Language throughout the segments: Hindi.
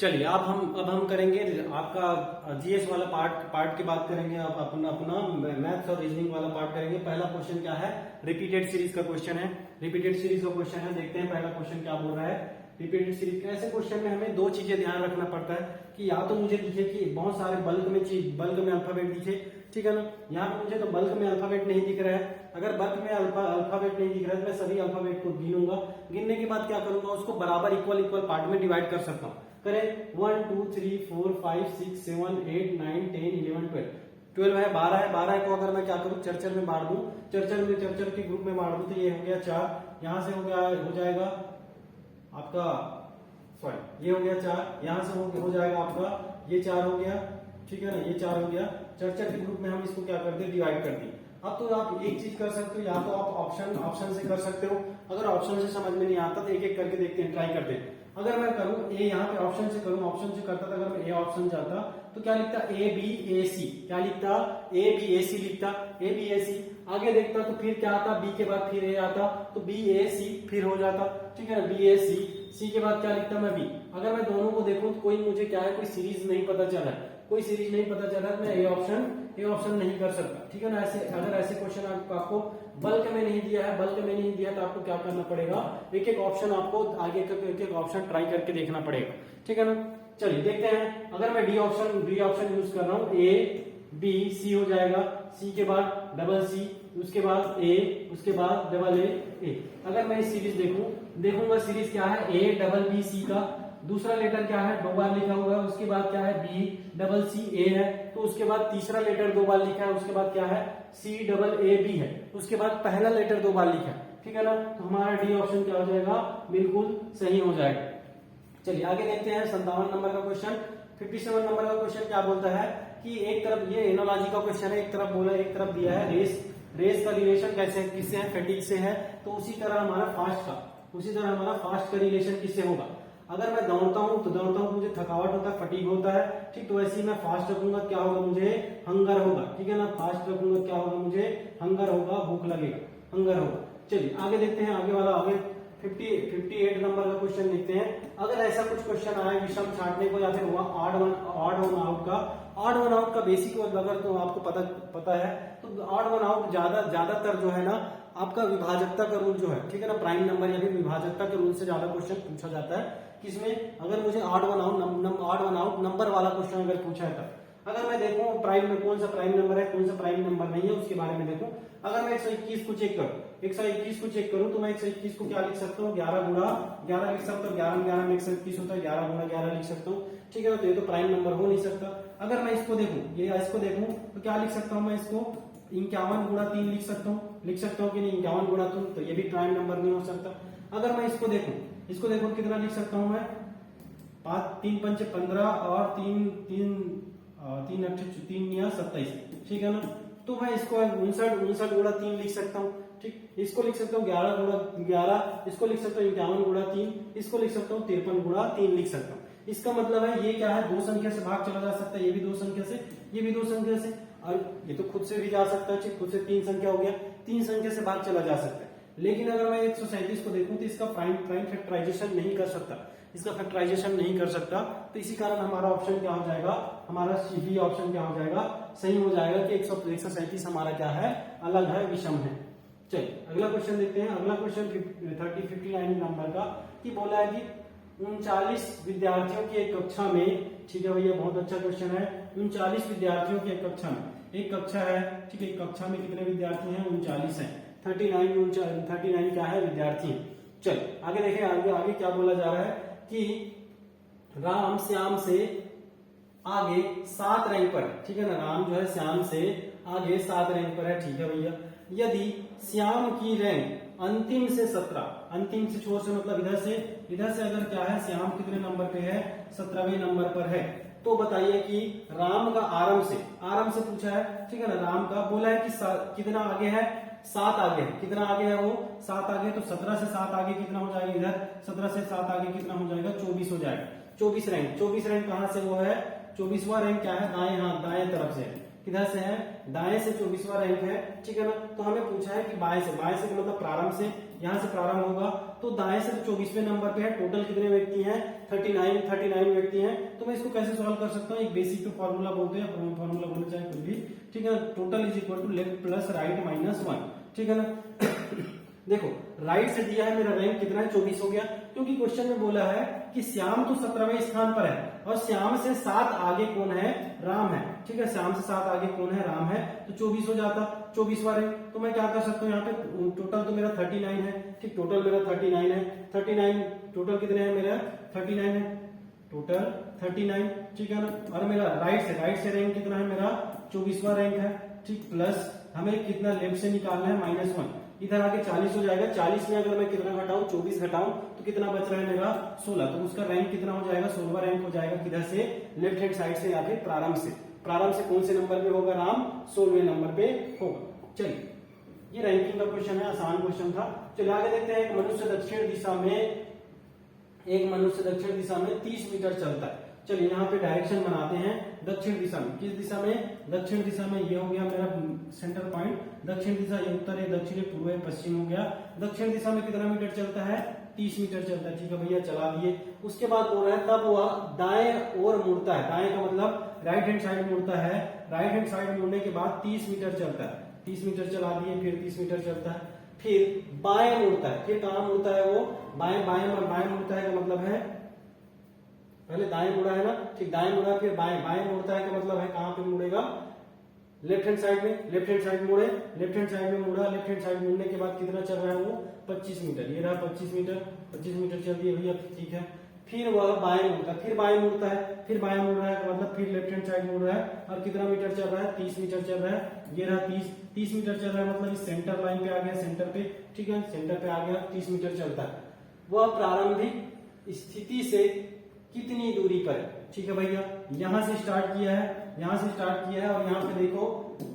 चलिए अब हम करेंगे आपका जीएस वाला पार्ट की बात करेंगे। अब अपना मैथ्स और रीजनिंग वाला पार्ट करेंगे। पहला क्वेश्चन क्या है, रिपीटेड सीरीज का क्वेश्चन है। रिपीटेड सीरीज का क्वेश्चन है, देखते हैं पहला क्वेश्चन क्या बोल रहा है। रिपीटेड सीरीज ऐसे क्वेश्चन में हमें दो चीजें ध्यान रखना पड़ता है कि या तो मुझे दिखे कि बहुत सारे बल्क में अल्फाबेट दिखे, ठीक है ना। यहाँ पे मुझे तो बल्क में अल्फाबेट नहीं दिख रहा है। अगर बल्क में अल्फाबेट नहीं दिख रहा है तो मैं सभी अल्फाबेट को गिनूंगा। गिनने के बाद क्या करूंगा, उसको बराबर इक्वल पार्ट में डिवाइड कर सकता हूँ। करें 1 2 3 4 5 6 7 8 9 10 11 12 है, 12 को अगर मैं क्या करूं, चरचर में बांट दूं, चरचर के ग्रुप में बांट दूं तो ये हो गया 4, यहां से हो जाएगा आपका, सॉरी ये हो गया 4, यहां से हो जाएगा आपका ये 4 हो गया, ठीक है ना, ये 4 हो गया। चरचर के ग्रुप में हम इसको क्या करते हैं, डिवाइड कर दिए। अब तो आप एक चीज कर सकते हो, या तो आप ऑप्शन से कर सकते हो। अगर ऑप्शन से समझ में नहीं आता तो एक एक करके देखते हैं, ट्राई करते हैं। अगर मैं करूं ए, यहाँ पे ऑप्शन से करूं, ऑप्शन से करता था, अगर मैं ए ऑप्शन जाता तो क्या लिखता, ए बी ए सी, क्या लिखता, ए बी ए सी लिखता, ए बी ए सी। आगे देखता तो फिर क्या आता, बी के बाद फिर ए आता तो बी ए सी फिर हो जाता, ठीक है ना, बी ए सी। सी के बाद क्या लिखता मैं बी। अगर मैं दोनों को देखूं तो कोई मुझे क्या है, कोई सीरीज नहीं पता चला है, कोई सीरीज नहीं पता चला तो मैं ए ऑप्शन नहीं कर सकता, ठीक है ना। ऐसे अगर ऐसे क्वेश्चन आपको बल्क में नहीं दिया है तो आपको क्या करना पड़ेगा, एक एक ऑप्शन आपको आगे एक एक ऑप्शन ट्राई करके देखना पड़ेगा, ठीक है ना। चलिए देखते हैं। अगर मैं डी ऑप्शन यूज कर रहा हूँ, ए बी सी हो जाएगा, सी के बाद डबल सी, उसके बाद ए, उसके बाद डबल ए। अगर मैं इस सीरीज देखूंगा सीरीज क्या है, ए डबल बी सी का दूसरा लेटर क्या है, 2 बार लिखा हुआ है, उसके बाद क्या है, बी डबल सी ए है, तो उसके बाद तीसरा लेटर 2 बार लिखा है, उसके बाद क्या है, सी डबल ए बी है, उसके बाद पहला लेटर 2 बार लिखा है, ठीक है ना। तो हमारा डी ऑप्शन क्या हो जाएगा, बिल्कुल सही हो जाएगा। चलिए आगे देखते हैं 57 नंबर का क्वेश्चन। 57 नंबर का क्वेश्चन क्या बोलता है कि एक तरफ ये एनोलॉजी का क्वेश्चन है, एक तरफ बोला, एक तरफ दिया है रेस का रिलेशन कैसे किससे है, फैटिग से है। तो उसी तरह हमारा फास्ट का रिलेशन किससे होगा। अगर मैं दौड़ता हूं मुझे थकावट होता है, फटीग होता है, ठीक। तो वैसे ही मैं फास्ट रखूंगा, क्या होगा, मुझे हंगर होगा, ठीक है ना। फास्ट रखूंगा क्या होगा, मुझे हंगर होगा, भूख लगेगा, हंगर होगा। चलिए आगे देखते हैं, आगे 58 नंबर का क्वेश्चन देखते हैं। अगर ऐसा कुछ क्वेश्चन आए विषम छांटने को, या फिर हुआ ऑड वन आउट का बेसिक अगर तो आपको पता है तो ऑड वन आउट ज्यादातर जो है ना आपका विभाजकता का रूल जो है, ठीक है ना, प्राइम नंबर या फिर विभाजकता के रूल से ज्यादा क्वेश्चन पूछा जाता है। किसमें, अगर मुझे ऑड वन आउट नंबर वाला क्वेश्चन अगर पूछा है तब। अगर मैं देखूं प्राइम में कौन सा प्राइम नंबर है, कौन सा प्राइम नंबर नहीं है, उसके बारे में देखूं। अगर मैं 121 को चेक करूं तो मैं 121 को क्या लिख सकता हूँ, 11 गुणा 11 लिख सकता हूँ, 11 में 11 में 121 होता है, 11 गुणा 11 लिख सकता हूँ, ठीक है। तो ये तो प्राइम नंबर हो नहीं सकता। अगर मैं इसको देखूं तो क्या लिख सकता हूँ, मैं इसको 51 गुणा 3 लिख सकता हूँ कि नहीं, 51 गुणा 3, तो ये भी प्राइम नंबर नहीं हो सकता। अगर मैं इसको देखूं कितना लिख सकता हूं मैं, 3 पंचे 15 और 3 या 27, ठीक है ना। तो मैं इसको 59 गुणा 3 लिख सकता हूँ, ठीक। इसको लिख सकता हूँ 11 गुणा 11, इसको लिख सकता हूँ 51 गुणा 3, इसको लिख सकता हूँ 53 गुणा 3 लिख सकता हूँ। इसका मतलब है ये क्या है, 2 संख्या से भाग चला जा सकता है, ये भी 2 संख्या से, ये भी 2 संख्या से, और ये तो खुद से भी जा सकता है, खुद से 3 संख्या हो गया, 3 संख्या से भाग चला जा सकता है। लेकिन अगर मैं 137 को देखूं तो इसका प्राइम फैक्टराइजेशन नहीं कर सकता, तो इसी कारण हमारा ऑप्शन क्या हो जाएगा, हमारा सी ऑप्शन क्या हो जाएगा, सही हो जाएगा कि 137 हमारा क्या है, अलग है, विषम है। चलिए अगला क्वेश्चन देखते हैं। अगला क्वेश्चन 59 नंबर का कि बोला है कि 39 विद्यार्थियों की एक कक्षा में, ठीक है भैया, बहुत अच्छा क्वेश्चन है। 39 विद्यार्थियों की एक कक्षा में, एक कक्षा है, ठीक है, एक कक्षा में कितने विद्यार्थी हैं, 39 है। 39 क्या है, विद्यार्थी है। चलिए आगे देखें, आगे क्या बोला जा रहा है कि राम श्याम से आगे 7 रैंक पर है, ठीक है ना। राम जो है श्याम से आगे 7 रैंक पर है, ठीक है भैया। यदि श्याम की रैंक अंतिम से 17, अंतिम से छोर से मतलब इधर से अगर क्या है, श्याम कितने नंबर पे है, 17वें नंबर पर है, तो बताइए कि राम का आरंभ से पूछा है, ठीक है ना। राम का बोला है कि कितना आगे है, 7 आगे है। कितना आगे है वो, 7 आगे, तो 17 से 7 आगे कितना हो जाएगा, इधर 17 से 7 आगे कितना हो जाएगा, 24 हो जाएगा। 24 रैंक कहां से वो है, 24वां रैंक क्या है, दाएं तरफ से है। किधर से है, दाएं से 24वां रैंक है, ठीक है ना। तो हमें पूछा है कि बाएं से का मतलब प्रारंभ से, यहाँ से प्रारंभ होगा तो दाएं से 24वें नंबर पे है। टोटल कितने व्यक्ति हैं? 39 व्यक्ति हैं। तो मैं इसको कैसे सॉल्व कर सकता हूँ? एक बेसिक फॉर्मूला बोलते हैं, फॉर्मूला बोलना चाहे कुछ भी, ठीक है। Total is equal to left plus right minus 1, ठीक है ना। देखो राइट से दिया है मेरा रैंक कितना है? 24 हो गया, क्योंकि क्वेश्चन में बोला है कि श्याम तो 17वें स्थान पर है और श्याम से 7 आगे कौन है? राम है, ठीक है। श्याम से 7 आगे कौन है? राम है, तो 24 हो जाता, 24वां रैंक। तो मैं क्या कर सकता हूँ यहाँ पे? टोटल तो मेरा 39 है, ठीक, टोटल मेरा 39 है। 39 टोटल कितने हैं मेरा? 39 है, टोटल 39, ठीक है ना। और मेरा राइट से रैंक कितना है मेरा? 24वां रैंक है, ठीक। प्लस हमें कितना लेफ्ट से निकालना है? -1। इधर आके 40 हो जाएगा। 40 में अगर मैं कितना घटाऊं? 24 घटाऊं तो कितना बच रहा है मेरा? 16। तो उसका रैंक कितना हो जाएगा? 16वां रैंक हो जाएगा। किधर से? लेफ्ट हैंड साइड से या फिर प्रारंभ से। प्रारंभ से कौन से नंबर पे होगा? राम 16वें नंबर पे होगा। चलिए ये रैंकिंग का क्वेश्चन है, आसान क्वेश्चन था। चलिए आगे देखते हैं। एक मनुष्य दक्षिण दिशा में 30 मीटर चलता है। चलिए यहाँ पे डायरेक्शन बनाते हैं दक्षिण दिशा में। किस दिशा में? दक्षिण दिशा में। ये हो गया मेरा सेंटर पॉइंट। दक्षिण दिशा, ये उत्तर है, दक्षिण है, पूर्व है, पश्चिम हो गया। दक्षिण दिशा में कितना मीटर चलता है? 30 मीटर चलता है, ठीक है भैया, चला दिए। उसके बाद बोल रहा है तब वह दाएं ओर मुड़ता है। दाएं का मतलब राइट हैंड साइड मुड़ता है। राइट हैंड साइड मुड़ने के बाद 30 मीटर चलता है। 30 मीटर चला दिए, फिर 30 मीटर चलता है, फिर बाएं मुड़ता है। फिर कहाँ मुड़ता है वो? बाएं मुड़ता है का मतलब है पहले दाएं मुड़ा है ना, ठीक, दाएं मुड़ा फिर बाएं मुड़ता है का मतलब है कहां पे मुड़ेगा? लेफ्ट हैंड साइड में। लेफ्ट हैंड साइड मुड़े, लेफ्ट हैंड साइड में मुड़ा। लेफ्ट हैंड साइड मुड़ने के बाद कितना चल रहा है वो? 25 मीटर। ये रहा 25 मीटर चल दिए भैया, ठीक है। फिर वह बाएं मुड़ता है, फिर बाएं मुड़ता है, फिर बाएं मुड़ रहा है मतलब फिर लेफ्ट हैंड साइड मुड़ रहा है। और कितना मीटर चल रहा है? 30 मीटर चल रहा है। ये रहा 30 मीटर चल रहा है मतलब इस सेंटर लाइन पे आ गया, सेंटर पे, ठीक है, सेंटर पे आ गया। 30 मीटर चलता है। वह प्रारंभिक स्थिति से कितनी दूरी पर है? ठीक है भैया, यहां से स्टार्ट किया है, और यहाँ पे देखो,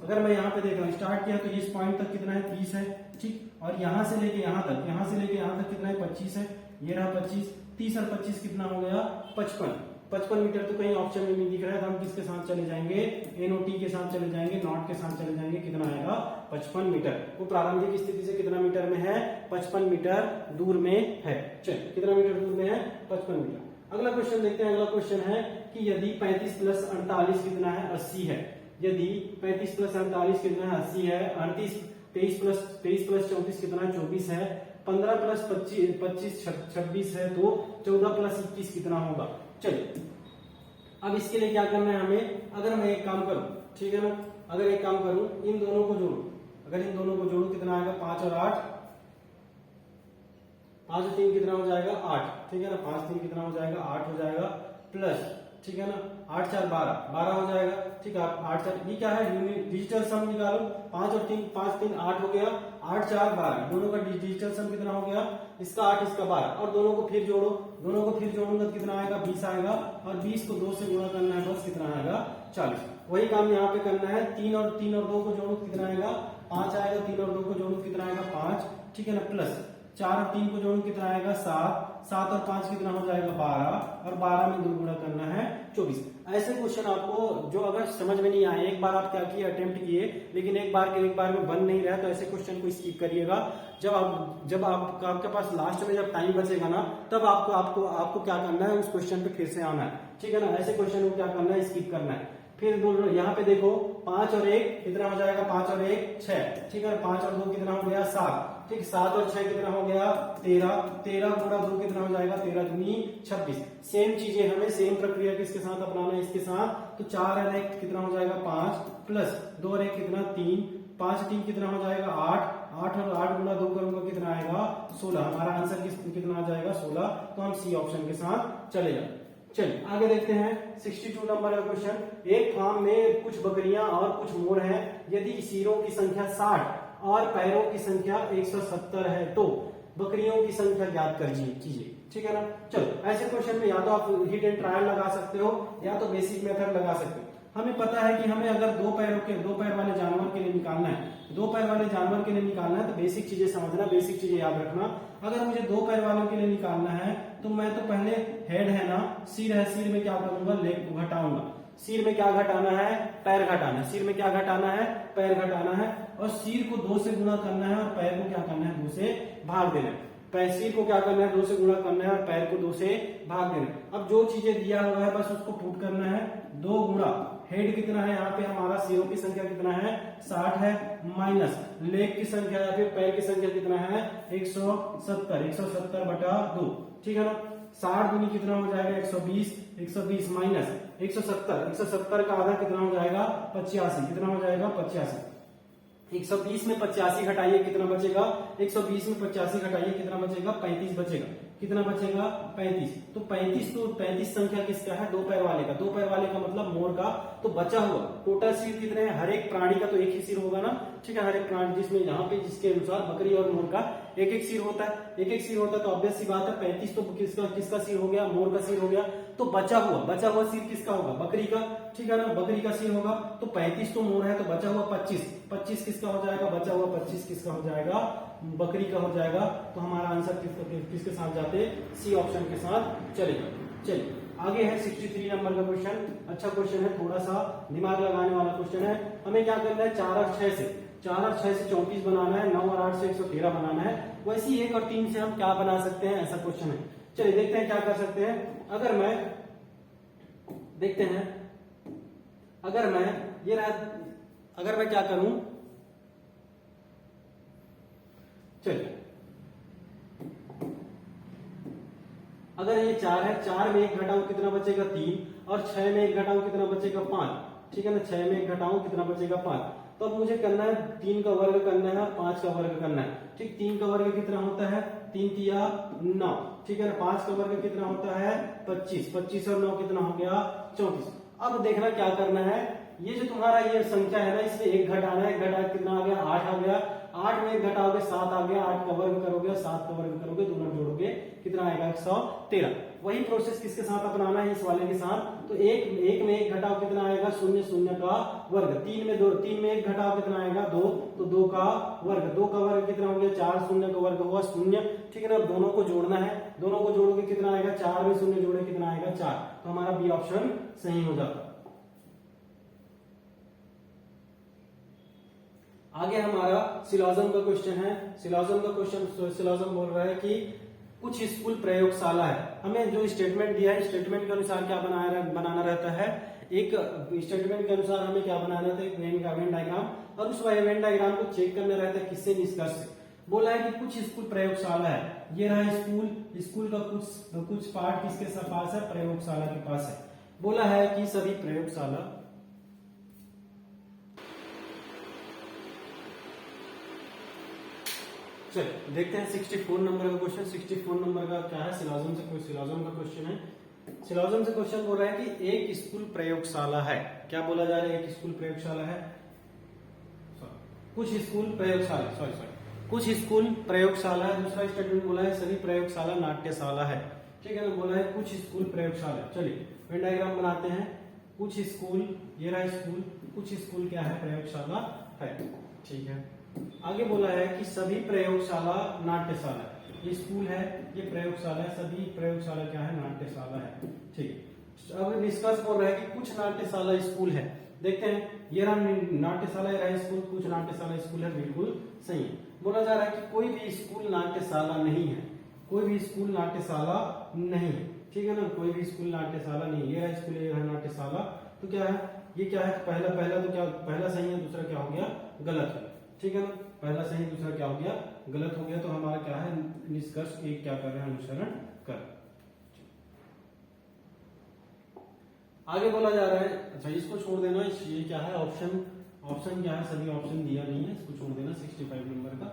अगर मैं यहाँ पे देख रहा हूँ स्टार्ट किया तो इस पॉइंट तक कितना है? 30 है, ठीक। और यहाँ से लेके यहाँ तक कितना है? 25 है। ये रहा 25, 30 और 25 कितना हो गया? 55 मीटर। तो कहीं ऑप्शन में नहीं दिख रहा है, तो हम किसके साथ चले जाएंगे? NOT के साथ चले जाएंगे, नॉट के साथ चले जाएंगे। कितना आएगा? 55 मीटर। वो प्रारंभिक स्थिति से कितना मीटर में है? 55 मीटर दूर में है। चलिए कितना मीटर दूर में है? 55 मीटर। अगला क्वेश्चन देखते हैं। अगला क्वेश्चन है कि यदि 35 प्लस 48 कितना है? 80 है। यदि 35 प्लस 48 कितना है? 80 है। 23 प्लस 34 कितना है? 24 है। 15 प्लस 25 26 है। तो 14 प्लस 21 कितना होगा? चलिए अब इसके लिए क्या करना है हमें? अगर मैं एक काम करूं, ठीक है ना, अगर एक काम करूं, इन दोनों को जोड़ू, कितना आएगा? 5 और 8, 5 और 3 कितना हो जाएगा? 8, ठीक है ना। 5 3 कितना हो जाएगा? 8 हो जाएगा। प्लस, ठीक है ना, 8 4 12 हो जाएगा, ठीक है। 8 4 ये क्या है? डिजिटल सम निकालो। 5 और 3 5 3 8 हो गया। 8 4 12 दोनों का डिजिटल सम कितना हो गया? इसका 8 इसका 12, और दोनों को फिर जोड़ूंगा तो कितना आएगा? 20 आएगा। और 20 को 2 से गुणा करना है, बस कितना आएगा? 40। वही काम यहाँ पे करना है। 3 और 2 को जोड़ो, कितना आएगा? 5 आएगा। 3 और 2 को जोड़ो, कितना आएगा? 5, ठीक है ना। प्लस 4 और 3 को जोड़ो, कितना आएगा? 7, 7 और 5 कितना हो जाएगा? 12, और 12 में 2 गुणा करना है 24। ऐसे क्वेश्चन आपको जो अगर समझ में नहीं आए, एक बार आप क्या किए? अटेम्प्ट किए, लेकिन एक बार में बन नहीं रहा, तो ऐसे क्वेश्चन को स्किप करिएगा। जब आपके पास लास्ट में जब टाइम बचेगा ना, तब आपको क्या करना है? उस क्वेश्चन पे फिर से आना है, ठीक है ना। ऐसे क्वेश्चन को क्या करना है? स्किप करना है। फिर बोल रहे यहाँ पे देखो, 5 और 1 कितना हो जाएगा? 5 और 1 6, ठीक है। 5 और 2 कितना हो गया? 7, ठीक। 7 और 6 कितना हो गया? 13 गुणा 2 कितना हो जाएगा? 13 दूनी 26। सेम चीजें हमें, सेम प्रक्रिया किसके साथ अपनाना है? इसके साथ। तो 4 और 1 कितना हो जाएगा? 5, प्लस 2 और 1 कितना? 3, 5 3 कितना हो जाएगा? 8, 8 और 8 गुणा 2 करूंगा, कितना आएगा? 16। हमारा आंसर कितना आ जाएगा? 16। तो हम सी ऑप्शन के साथ चले जाए। चलिए आगे देखते हैं 62 नंबर का क्वेश्चन। एक फार्म में कुछ बकरियां और कुछ मोर हैं। यदि सिरों की संख्या 60 और पैरों की संख्या 170 है तो बकरियों की संख्या ज्ञात कीजिए, ठीक है ना। चलो ऐसे क्वेश्चन में या तो आप हिट एंड ट्रायल लगा सकते हो, या तो बेसिक मेथड लगा सकते हो। हमें पता है कि हमें अगर दो पैर वाले जानवर के लिए निकालना है, तो बेसिक चीजें समझना, बेसिक चीजें याद रखना। अगर मुझे 2 पैर वालों के लिए निकालना है, तो मैं तो पहले हेड है ना, सिर है, सिर में क्या करूंगा? लेग घटाऊंगा। सिर में क्या घटाना है, पैर घटाना है। सिर में क्या घटाना है, पैर घटाना है। और सिर को 2 से गुणा करना है और पैर को क्या करना है, 2 से भाग देना है। सिर को क्या करना है, 2 से गुणा करना है और पैर को 2 से भाग देना है। अब जो चीजें दिया हुआ है बस उसको पुट करना है। 2 गुणा हेड कितना है, यहाँ पे हमारा सिरों की संख्या कितना है, 60 है, माइनस लेग की संख्या या फिर पैर की संख्या कितना है, 170 बटा 2। ठीक है ना। 60 दूनी कितना हो जाएगा, 120 माइनस 170 का आधा कितना हो जाएगा, 85। कितना हो जाएगा, 85। 120 में 85 घटाइए कितना बचेगा, 120 में 85 घटाइए कितना बचेगा, 35 बचेगा। कितना बचेगा, 35। तो 35 संख्या किसका है, 2 पैर वाले का। 2 पैर वाले का मतलब मोर का। तो बचा हुआ टोटल सिर कितने हैं, हर एक प्राणी का तो एक ही सिर होगा ना। ठीक है, हर एक प्राणी जिसमें यहाँ पे जिसके अनुसार बकरी और मोर का एक एक सिर होता है, एक एक सिर होता है। तो ऑब्वियस सी बात है 35 तो किसका सिर हो गया, मोर का सिर हो गया। तो बचा हुआ सिर किसका होगा, बकरी का। ठीक है ना, बकरी का सिर होगा। तो 35 तो मोर है, तो बचा हुआ 25 किसका हो जाएगा, बचा हुआ 25 किसका हो जाएगा, बकरी का हो जाएगा। तो हमारा आंसर किसके साथ जाते, सी ऑप्शन के साथ चलेगा। चलिए आगे है 63 नंबर का क्वेश्चन। अच्छा क्वेश्चन है, थोड़ा सा दिमाग लगाने वाला क्वेश्चन है। हमें क्या करना है, 4 और 6 से 34 बनाना है, 9 और 8 से 113 बनाना है। वैसी 1 और 3 से हम क्या बना सकते हैं, ऐसा क्वेश्चन है। चलिए देखते हैं क्या कर सकते हैं। अगर मैं क्या करूं, चलिए अगर ये 4 है, 4 में 1 घटाऊं कितना बचेगा, 3। और 6 में 1 घटाऊं कितना बचेगा, 5। ठीक है ना, 6 में 1 घटाऊं कितना बचेगा, 5। तो अब मुझे करना है 3 का वर्ग करना है और 5 का वर्ग करना है। ठीक, 3 का वर्ग कितना होता है, 3 तिया 9। ठीक है ना, 5 का वर्ग कितना होता है, 25। 25 और 9 कितना हो गया, 34। अब देखना क्या करना है, ये जो तुम्हारा ये संख्या है ना, इसमें 1 घटाना है। 1 घटा कितना आ गया, 8 आ गया। 8 में 1 घटाओगे 7 आ गया। 8 का वर्ग करोगे, 7 का वर्ग करोगे, दोनों जोड़ोगे कितना आएगा, 113। वही प्रोसेस किसके साथ अपनाना है, इस वाले के साथ। तो 1 में 1 घटाओ कितना आएगा, 0 0 का वर्ग। 3 में 1 घटाओ कितना आएगा, 2। तो 2 का वर्ग, 2 का वर्ग कितना हो गया, 4। 0 का वर्ग हुआ 0। ठीक है ना, दोनों को जोड़ना है। दोनों को जोड़ोगे कितना आएगा, 4 में 0 जोड़े कितना आएगा, 4। तो हमारा बी ऑप्शन सही हो जाता। आगे हमारा सिलोजिज्म का क्वेश्चन है। सिलोजिज्म बोल रहा है कि कुछ स्कूल प्रयोगशाला है। हमें जो स्टेटमेंट दिया है, स्टेटमेंट के अनुसार क्या बनाना रहता है, एक स्टेटमेंट के अनुसार हमें क्या बनाना रहता है, एक वेन डायग्राम। और उस वेन डायग्राम को चेक करना रहता है किससे, निष्कर्ष से। बोला है कि कुछ स्कूल प्रयोगशाला है। ये रहा स्कूल का कुछ पार्ट किसके पास है, प्रयोगशाला के पास है। बोला है कि सभी प्रयोगशाला चलिए देखते हैं 64 नंबर का क्वेश्चन। 64 नंबर का क्या है, सिलोजिज्म का क्वेश्चन है। सिलोजिज्म से क्वेश्चन बोल रहा है कि एक स्कूल प्रयोगशाला है। क्या बोला जा रहा है, एक स्कूल प्रयोगशाला है, कुछ स्कूल प्रयोगशाला है। दूसरा स्टेटमेंट बोला है सभी प्रयोगशाला नाट्यशाला है। ठीक है ना, बोला है कुछ स्कूल प्रयोगशाला। चलिए वेन डायग्राम बनाते हैं। कुछ स्कूल, ये रहा स्कूल, कुछ स्कूल क्या है, प्रयोगशाला है। ठीक है, आगे बोला है कि सभी प्रयोगशाला नाट्यशाला। ये स्कूल है, ये प्रयोगशाला है, सभी प्रयोगशाला क्या है, नाट्यशाला है। ठीक, अब निष्कर्ष बोल रहा है कि कुछ नाट्यशाला स्कूल है। देखते हैं, ये रहा नाट्यशाला, ये रहा स्कूल, कुछ नाट्यशाला स्कूल है, बिल्कुल सही है। बोला जा रहा है कि कोई भी स्कूल नाट्यशाला नहीं है, कोई भी स्कूल नाट्यशाला नहीं है। ठीक है ना, कोई भी स्कूल नाट्यशाला नहीं। ये रहा स्कूल, ये रहा नाट्यशाला। तो क्या है, ये क्या है, पहला तो क्या, पहला सही है, दूसरा क्या हो गया, गलत है। ठीक है ना, पहला सही, दूसरा क्या हो गया, गलत हो गया। तो हमारा क्या है, निष्कर्ष एक क्या कर रहे हैं, अनुसरण कर। आगे बोला जा रहा है, अच्छा इसको छोड़ देना, ये क्या है, ऑप्शन क्या है, सभी ऑप्शन दिया नहीं है, इसको छोड़ देना 65 नंबर का।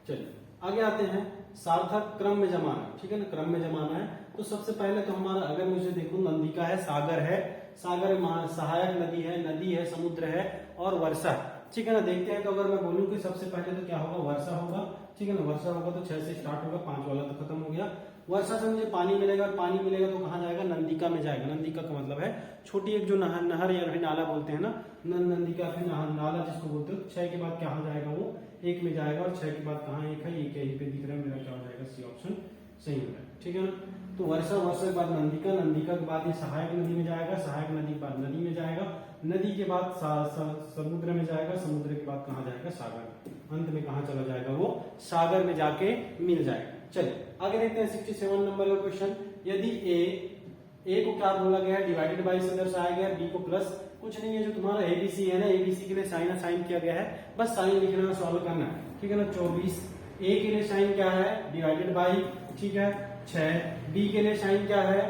चलिए आगे आते हैं, सार्थक क्रम में जमाना। ठीक है ना, क्रम में जमाना है। तो सबसे पहले तो हमारा, अगर मुझे देखो, नंदिका है, सागर है, सहायक नदी है, समुद्र है और वर्षा है। ठीक है ना, देखते हैं। तो अगर मैं बोलूं कि सबसे पहले तो क्या होगा, वर्षा होगा। ठीक है ना, वर्षा होगा तो 6 से स्टार्ट होगा, 5 वाला तो खत्म हो गया। वर्षा से मुझे पानी मिलेगा, और पानी मिलेगा तो कहाँ जाएगा, नंदिका में जाएगा। नंदिका का मतलब है छोटी एक जो नहर या नाला बोलते हैं ना, नंदिका फिर नाला जिसको बोलते हो। 6 के बाद कहाँ जाएगा, वो 1 में जाएगा। और 6 के बाद कहाँ 1 है, 1 यहीं पे दिख रहा है मेरा, क्या हो जाएगा, सी ऑप्शन सही हो रहा है। ठीक है ना, तो वर्षा, वर्षा के बाद नंदिका, नंदिका के बाद ये सहायक नदी में जाएगा, सहायक नदी के बाद नदी में जाएगा, नदी के बाद समुद्र में जाएगा, समुद्र के बाद कहाँ जाएगा, सागर, अंत में कहाँ चला जाएगा, वो सागर में जाके मिल जाएगा। चलिए आगे देखते हैं 67 नंबर का क्वेश्चन। यदि ए को क्या बोला गया है, डिवाइडेड बाई से दर्शाया गया है, बी को प्लस, कुछ नहीं है, जो तुम्हारा एबीसी है ना, एबीसी के लिए साइन साइन किया गया है, बस साइन लिखना, सॉल्व करना है, ठीक है ना। 24 ए के लिए साइन क्या है, डिवाइडेड बाई, ठीक है, 6। बी के लिए साइन क्या है,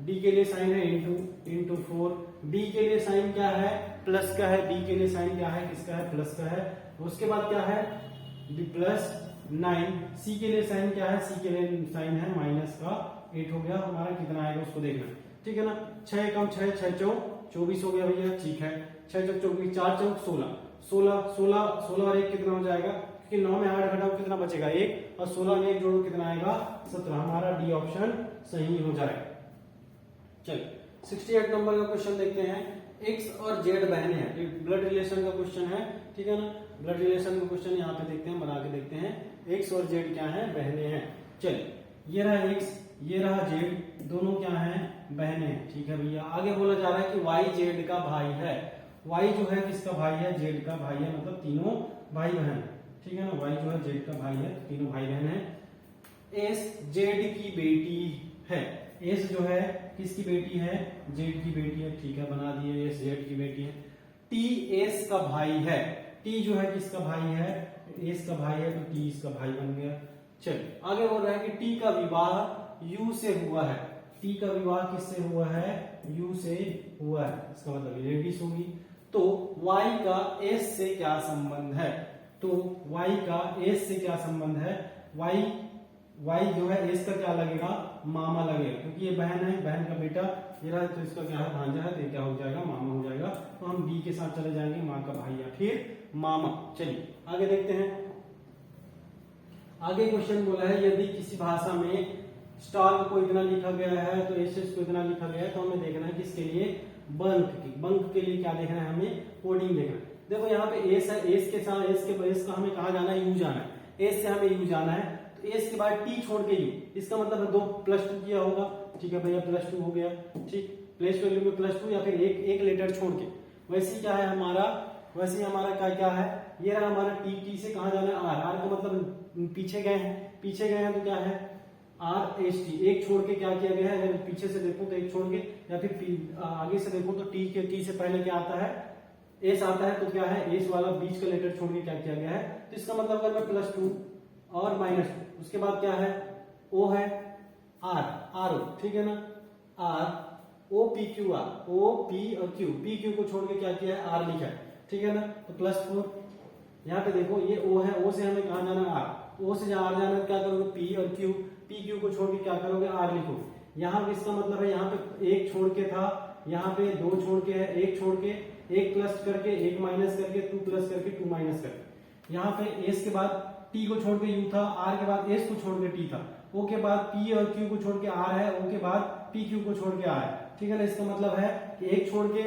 डी के लिए साइन है इंटू 4। बी के लिए साइन क्या है, प्लस का है, बी के लिए साइन क्या है, किसका है, प्लस का है। उसके बाद क्या है, बी प्लस 9। सी के लिए साइन क्या है, सी के लिए साइन है माइनस का 8 हो गया हमारा, कितना आएगा उसको देखना, ठीक है ना। 6 कम 6, 6 चौक 24 हो गया भैया, ठीक है। 6 चौक 24, 4 चौक 16, 16 और 1 कितना हो जाएगा, क्योंकि 9 में 8 घटाओ कितना बचेगा 1, और 16 में 1 जोड़ो कितना आएगा 17। हमारा डी ऑप्शन सही हो जाएगा। चलिए 68 नंबर का क्वेश्चन देखते हैं। एक्स और जेड बहनें हैं, ब्लड रिलेशन का क्वेश्चन है, ठीक है ना। ब्लड रिलेशन का क्वेश्चन यहाँ पे देखते हैं, बना के देखते हैं। एक्स और जेड क्या है, बहनें हैं। चलिए ये रहा एक्स, ये रहा जेड, दोनों क्या हैं, बहनें हैं, ठीक है भैया। आगे बोला जा रहा है कि वाई जेड का भाई है। वाई जो है किसका भाई है, जेड का भाई है, मतलब तीनों भाई बहन, ठीक है ना। वाई जो है जेड का भाई है, तीनों भाई बहन है। एस जेड की बेटी है, एस जो है किसकी बेटी है, जेड की बेटी है, ठीक है, बना दिए, एस जेड की बेटी है। टी एस का भाई है, टी जो है किसका भाई है, एस का भाई है, तो टी इसका भाई बन गया। चलिए आगे बोल रहा है कि टी का विवाह यू से हुआ है। टी का विवाह किससे हुआ है, यू से हुआ है, इसका मतलब लेडीज होगी। तो वाई का एस से क्या संबंध है, तो वाई का एस से क्या संबंध है, वाई जो है एस का क्या लगेगा, मामा लगेगा, क्योंकि ये बहन है, बहन का बेटा ये रहा, तो इसका क्या है, भांजा है, तो क्या हो जाएगा, मामा हो जाएगा। तो हम बी के साथ चले जाएंगे, माँ का भाई या फिर मामा। चलिए आगे देखते हैं। आगे क्वेश्चन बोला है, यदि किसी भाषा में स्टार को इतना लिखा गया है, तो एस को इतना लिखा गया है, तो हमें देखना है किसके लिए, बंक के लिए क्या देखना है, हमें कोडिंग देखना है। देखो यहाँ पे एस है, एस के साथ एस का हमें कहा जाना है, यू जाना है, एस से हमें यू जाना है, तो एस के बाद टी छोड़ के यू, इसका मतलब है 2 + 2 किया होगा, ठीक है भैया, +2 हो गया, ठीक, प्लेस वैल्यू में +2 या फिर एक लेटर छोड़ के। वैसे क्या है हमारा, वैसे हमारा क्या है, ये रहा हमारा टी से कहा जाना है आर का मतलब पीछे गए हैं, तो क्या है आर एस टी, एक छोड़ के क्या किया गया है, अगर पीछे से देखो तो एक छोड़ के, या फिर आगे से देखो तो टी से पहले क्या आता है, एस आता है, तो क्या है एस वाला बीच का लेटर छोड़ के क्या किया गया है, तो इसका मतलब अगर मैं +2 और -2, उसके बाद क्या है, ओ है आर, ठीक है ना, R O P Q R, O P और क्यू, पी क्यू को छोड़ के क्या किया है, आर लिखा है, ठीक है ना। तो +4, यहाँ पे देखो ये ओ है, ओ से हमें कहाँ जाना है, आर, ओ से जहाँ आर जाना है, क्या करोगे, पी और क्यू, पी क्यू को छोड़ के क्या करोगे, आर लिखोगे। यहाँ इसका मतलब है, यहाँ पे एक छोड़ के था, यहाँ पे 2 छोड़ के है, एक छोड़ के, एक प्लस करके, एक माइनस करके, 2 प्लस करके, 2 माइनस करके। यहाँ पे एस के बाद टी को छोड़ के यू था, आर के बाद एस को छोड़ के टी था, ओ के बाद पी और क्यू को छोड़ के आर है, ओ के बाद पी क्यू को छोड़ के आर है, ठीक है ना। इसका मतलब है कि एक छोड़ के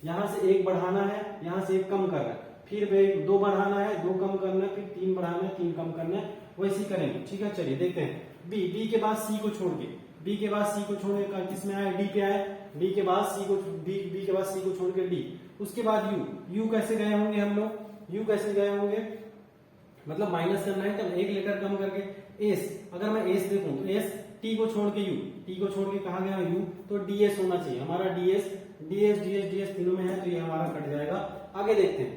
यहां से एक बढ़ाना है, यहां से एक कम करना है, फिर 2 बढ़ाना है, 2 कम करना है, फिर 3 बढ़ाना है, 3 कम करना है, वैसे ही करेंगे, ठीक है। चलिए देखते हैं। बी के बाद सी को छोड़ के, बी के बाद सी को छोड़ के किसमें आया, डी पे आया, बी के बाद सी को छोड़ के डी, उसके बाद यू कैसे गए होंगे हम लोग, यू कैसे गए होंगे, मतलब माइनस करना है, तब एक लेटर कम करके एस, अगर मैं एस देखूं तो एस, टी को छोड़ के यू, टी को छोड़ के कहा गया यू, तो डीएस होना चाहिए हमारा, डीएस तीनों में है, तो ये हमारा कट जाएगा। आगे देखते हैं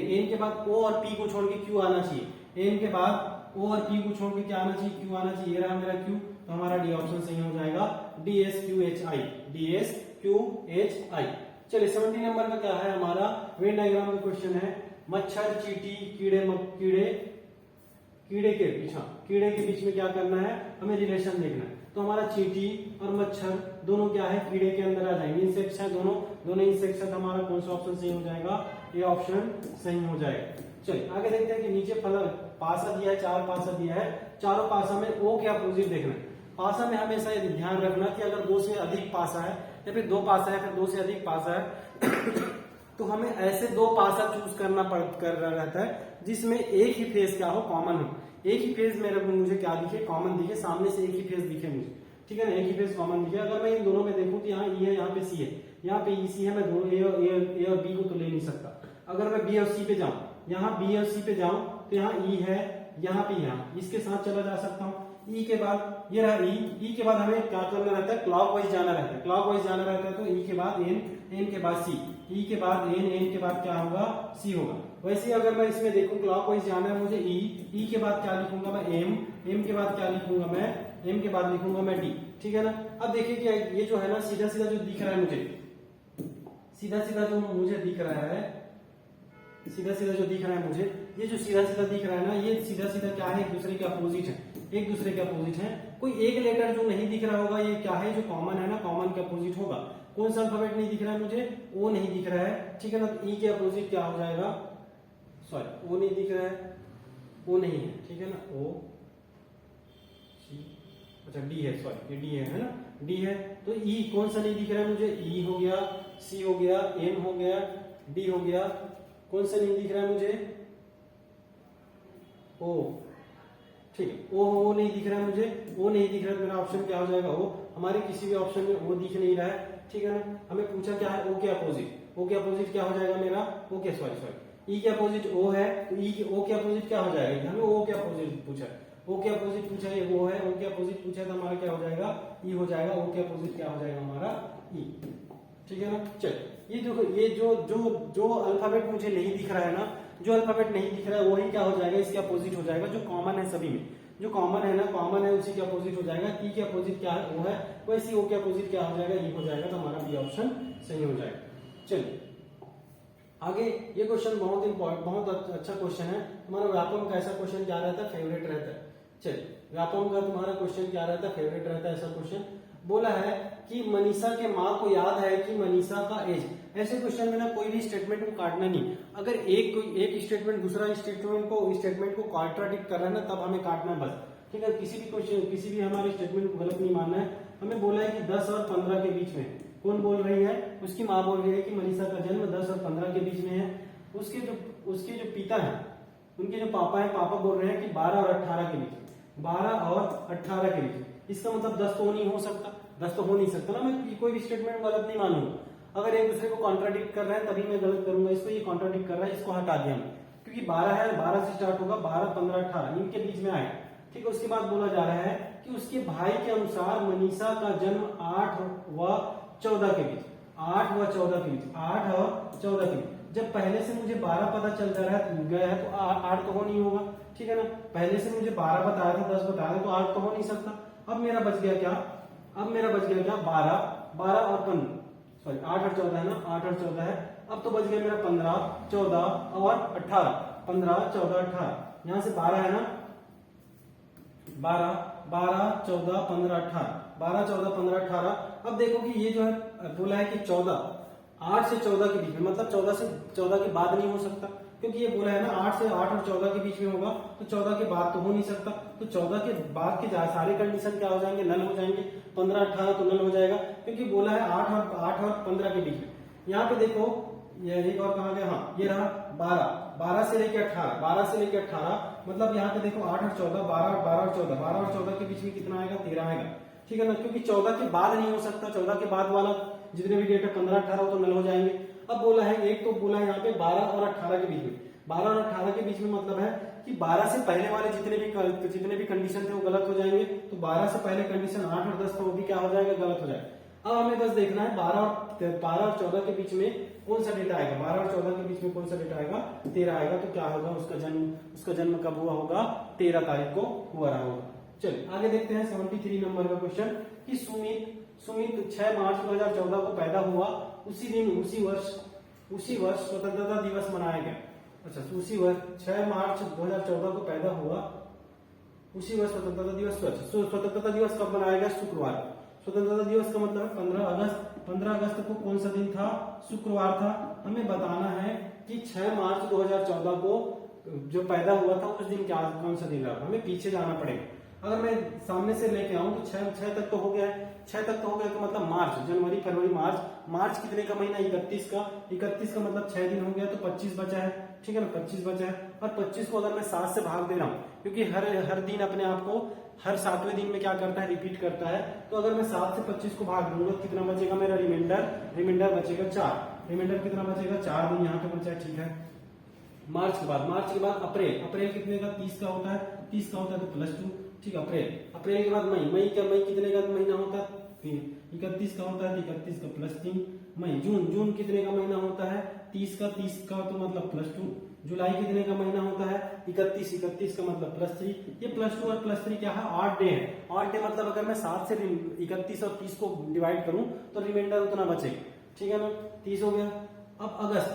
एन के बाद ओ और पी को छोड़ के क्यू आना चाहिए, एन के बाद ओ और पी को छोड़ के क्या आना चाहिए, क्यू आना चाहिए, ये रहा मेरा क्यू, तो हमारा डी ऑप्शन सही हो जाएगा, DSQHI। चलिए 70 नंबर का क्या है हमारा, वेन डायग्राम का क्वेश्चन है। मच्छर, चींटी, कीड़े के बीच में क्या करना है, हमें रिलेशन देखना है। तो हमारा चींटी और मच्छर दोनों क्या है, कीड़े के अंदर आ जाएंगे, इंसेक्ट्स है दोनों इंसेक्ट्स है, तो हमारा कौन सा ऑप्शन सही हो जाएगा, ये ऑप्शन सही हो जाएगा। चलिए आगे देखते हैं कि नीचे पासा दिया है, 4 पासा दिया है, चारों पासा में ओ के अपोजिट देखना है। पासा में हमेशा ये ध्यान रखना कि अगर 2 से अधिक पासा है, या फिर 2 पासा है, फिर 2 से अधिक पासा है तो हमें ऐसे दो पासा चूज कर रहा रहता है जिसमें एक ही फेज क्या हो, कॉमन हो। एक ही फेज मेरे मुझे क्या दिखे, कॉमन दिखे, सामने से एक ही फेज दिखे मुझे, ठीक है ना, एक ही फेज कॉमन दिखे। अगर मैं इन दोनों में देखूं तो यहाँ ई है, यहाँ पे सी है, यहाँ पे ई सी है, मैं दोनों ए और बी को तो ले नहीं सकता। अगर मैं बी और सी पे जाऊं, यहाँ बी और सी पे जाऊं तो यहाँ ई है, यहाँ पे यहाँ इसके साथ चला जा सकता हूँ। ई के बाद ये रहा ई के बाद हमें क्या करना रहता है, क्लॉकवाइज जाना रहता है, क्लॉकवाइज जाना रहता है। तो ई के बाद एन, एन के बाद सी, ई के बाद एन, एन के बाद क्या होगा, सी होगा। वैसे ही अगर मैं इसमें देखूं क्लॉकवाइज जाना है मुझे, ई के बाद क्या लिखूंगा मैं, एम, एम के बाद क्या लिखूंगा मैं, एम के बाद लिखूंगा मैं डी, ठीक है ना। अब देखिए कि ये जो है ना सीधा सीधा जो दिख रहा है मुझे, सीधा सीधा जो मुझे दिख रहा है, सीधा सीधा जो दिख रहा है मुझे, ये जो सीधा सीधा दिख रहा है ना, ये सीधा सीधा क्या है, एक दूसरे के अपोजिट है, एक दूसरे के अपोजिट है। कोई एक लेटर जो नहीं दिख रहा होगा, ये क्या है, जो कॉमन है ना, कॉमन के अपोजिट होगा। कौन सा अल्फाबेट नहीं दिख रहा है मुझे, ओ नहीं दिख रहा है, ठीक है ना। ई के अपोजिट क्या हो जाएगा, सॉरी ओ नहीं दिख रहा है, ओ नहीं है, ठीक है ना, ओ अच्छा डी है, सॉरी ये डी है ना, डी है। तो ई कौन सा नहीं दिख रहा है मुझे, ई हो गया, सी हो गया, एम हो गया, डी हो गया। कौन सा नहीं दिख रहा है मुझे, ओ, ठीक है, ओ नहीं दिख रहा है मुझे, ओ नहीं दिख रहा है, मेरा ऑप्शन क्या हो जाएगा, ओ। हमारे किसी भी ऑप्शन में ओ दिख नहीं रहा है, ठीक है ना। हमें पूछा क्या है, ओ के अपोजिट, ओ के अपोजिट क्या हो जाएगा मेरा, ओ के सॉरी ई के अपोजिट ओ है, तो ई के ओ के अपोजिट क्या हो जाएगा, हमें ओ के अपोजिट पूछा है, ओ के अपोजिट पूछा है, वो है, ओ के अपोजिट पूछा है, तो हमारा क्या हो जाएगा, ई हो जाएगा। ओ के अपोजिट क्या हो जाएगा हमारा, ई, ठीक है ना। चल ये देखो, ये जो जो जो अल्फाबेट मुझे नहीं दिख रहा है ना, जो अल्फाबेट नहीं दिख रहा है वही क्या हो जाएगा, इसके अपोजिट हो जाएगा। जो कॉमन है सभी में, जो कॉमन है ना, कॉमन है उसी के अपोजिट हो जाएगा। ई के अपोजिट क्या है, वो है, वैसे ओ के अपोजिट क्या हो जाएगा, ई हो जाएगा। तो हमारा बी ऑप्शन सही हो जाएगा। चलिए आगे, ये क्वेश्चन बहुत इंपॉर्टेंट, बहुत अच्छा क्वेश्चन है। तुम्हारा व्यापम का ऐसा क्वेश्चन क्या रहता है, फेवरेट रहता है। चलिए व्यापम का तुम्हारा क्वेश्चन क्या रहता है, फेवरेट रहता है। ऐसा क्वेश्चन बोला है कि मनीषा के माँ को याद है कि मनीषा का एज। ऐसे क्वेश्चन में ना कोई भी स्टेटमेंट को काटना नहीं। अगर एक स्टेटमेंट दूसरा स्टेटमेंट को कॉन्ट्राडिक्ट कर रहा है ना, तब हमें काटना है बस, ठीक है। किसी भी क्वेश्चन, किसी भी हमारे स्टेटमेंट को गलत नहीं मानना है। हमें बोला है कि 10 और 15 के बीच में, कौन बोल रही है, उसकी माँ बोल रही है कि मनीषा का जन्म 10 और 15 के बीच में है। उसके जो पिता है, उनके जो पापा है, पापा बोल रहे हैं कि 12 और 18 के बीच, 12 और 18 के बीच। इसका मतलब 10 तो नहीं हो सकता, 10 तो हो नहीं सकता ना। मैं कोई भी स्टेटमेंट गलत नहीं मानूंगा। अगर एक दूसरे को कॉन्ट्राडिक्ट कर रहे हैं तभी मैं गलत करूंगा। इसको ये कॉन्ट्राडिक्ट कर रहा है, इसको हटा दिया क्योंकि 12 है, 12 से स्टार्ट होगा, 12, 15, 18 इनके बीच में आए, ठीक है। उसके बाद बोला जा रहा है कि उसके भाई के अनुसार मनीषा का जन्म 8 व 14 के बीच, 8 व 14 के बीच, 8 और 14 के बीच। जब पहले से मुझे 12 पता चल जा रहा है, गया है, तो 8 तो हो नहीं होगा, ठीक है ना। पहले से मुझे 12 बताया था, 10 बताया था, तो 8 तो हो नहीं सकता। अब मेरा बच गया क्या, 12 और 15, सॉरी 8 और 14 है ना, 8 और 14 है। अब तो बच गया मेरा 15, 14 और 18, 15, 14, 18। यहां से 12 है ना, 12, 14, 15, 18, 12, 14, 15, 18। अब देखो कि ये जो है बोला है कि 14, 8 से 14 के बीच में, मतलब 14 से 14 के बाद नहीं हो सकता, क्योंकि ये बोला है ना 8 और 14 के बीच में होगा, तो 14 के बाद तो हो नहीं सकता। तो 14 के बाद के सारे कंडीशन क्या हो जाएंगे, नल हो जाएंगे। 15, 18 तो नल हो जाएगा, क्योंकि बोला है 8 और 15 के बीच में। यहाँ पे देखो, ये एक और कहा गया, हाँ ये रहा 12 से लेके 18, मतलब यहाँ पे देखो 8 और 14, 12 और 14 के बीच में कितना आएगा, 13 आएगा, ठीक है ना। क्योंकि 14 के बाद नहीं हो सकता, 14 के बाद वाला जितने भी डेट है 15, 18 तो नल हो जाएंगे। अब बोला है, एक तो बोला है यहाँ पे 12 और 18 के बीच में, 12 और 18 के बीच में मतलब है कि 12 से पहले वाले जितने भी कंडीशन थे वो गलत हो जाएंगे। तो 12 से पहले कंडीशन 8 और 10 तो वो भी क्या हो जाएगा, गलत हो जाएगा। अब हमें बस देखना है 12 और 14 के बीच में कौन सा डेटा आएगा, 12 और 14 के बीच में कौन सा डेटा आएगा, 13 आएगा। तो क्या होगा, उसका जन्म कब हुआ होगा, 13 तारीख को हुआ रहा होगा। चलिए आगे देखते हैं 73 नंबर का क्वेश्चन कि सुमित 6 मार्च 2014 को पैदा हुआ, उसी दिन उसी वर्ष स्वतंत्रता दिवस मनाया गया। अच्छा, उसी वर्ष 6 मार्च 2014 को पैदा हुआ, उसी वर्ष स्वतंत्रता दिवस। स्वतंत्रता दिवस कब मनाया गया, शुक्रवार। स्वतंत्रता दिवस का मतलब है 15 अगस्त को कौन सा दिन था, शुक्रवार था। हमें बताना है कि 6 मार्च 2014 को जो पैदा हुआ था उस दिन कौन सा दिन रहा। हमें पीछे जाना पड़ेगा। अगर मैं सामने से लेके आऊं तो 6 तक तो हो गया है, 6 तक तो हो गया, तो मतलब मार्च, जनवरी फरवरी मार्च, मार्च कितने का महीना, 31 का, 31 का मतलब 6 दिन हो गया, तो 25 बचा है, ठीक है ना, 25 बचा है। और 25 को अगर मैं 7 से भाग दे रहा हूँ, क्योंकि हर दिन अपने आप को हर 7वें दिन में क्या करता है, रिपीट करता है, तो अगर मैं 7 से 25 को भाग दूंगा तो कितना बचेगा मेरा रिमाइंडर बचेगा 4, रिमाइंडर कितना बचेगा 4 दिन यहाँ पे बचा है, ठीक है। मार्च के बाद अप्रैल कितने का, 30 का होता है, 30 का होता है तो +2, ठीक है। अप्रैल के बाद मई कितने का महीना होता है, 31 का होता है, 31 का +3, मई। जून कितने का महीना होता है, 30 का तो मतलब +2, जुलाई कितने का महीना होता है, 31 का मतलब +3, ये +2 और +3 क्या है, 8 डे है। 8 डे मतलब अगर मैं 7 से 31 और 30 को डिवाइड करूं तो रिमाइंडर उतना बचेगा, ठीक है ना, 30 हो गया। अब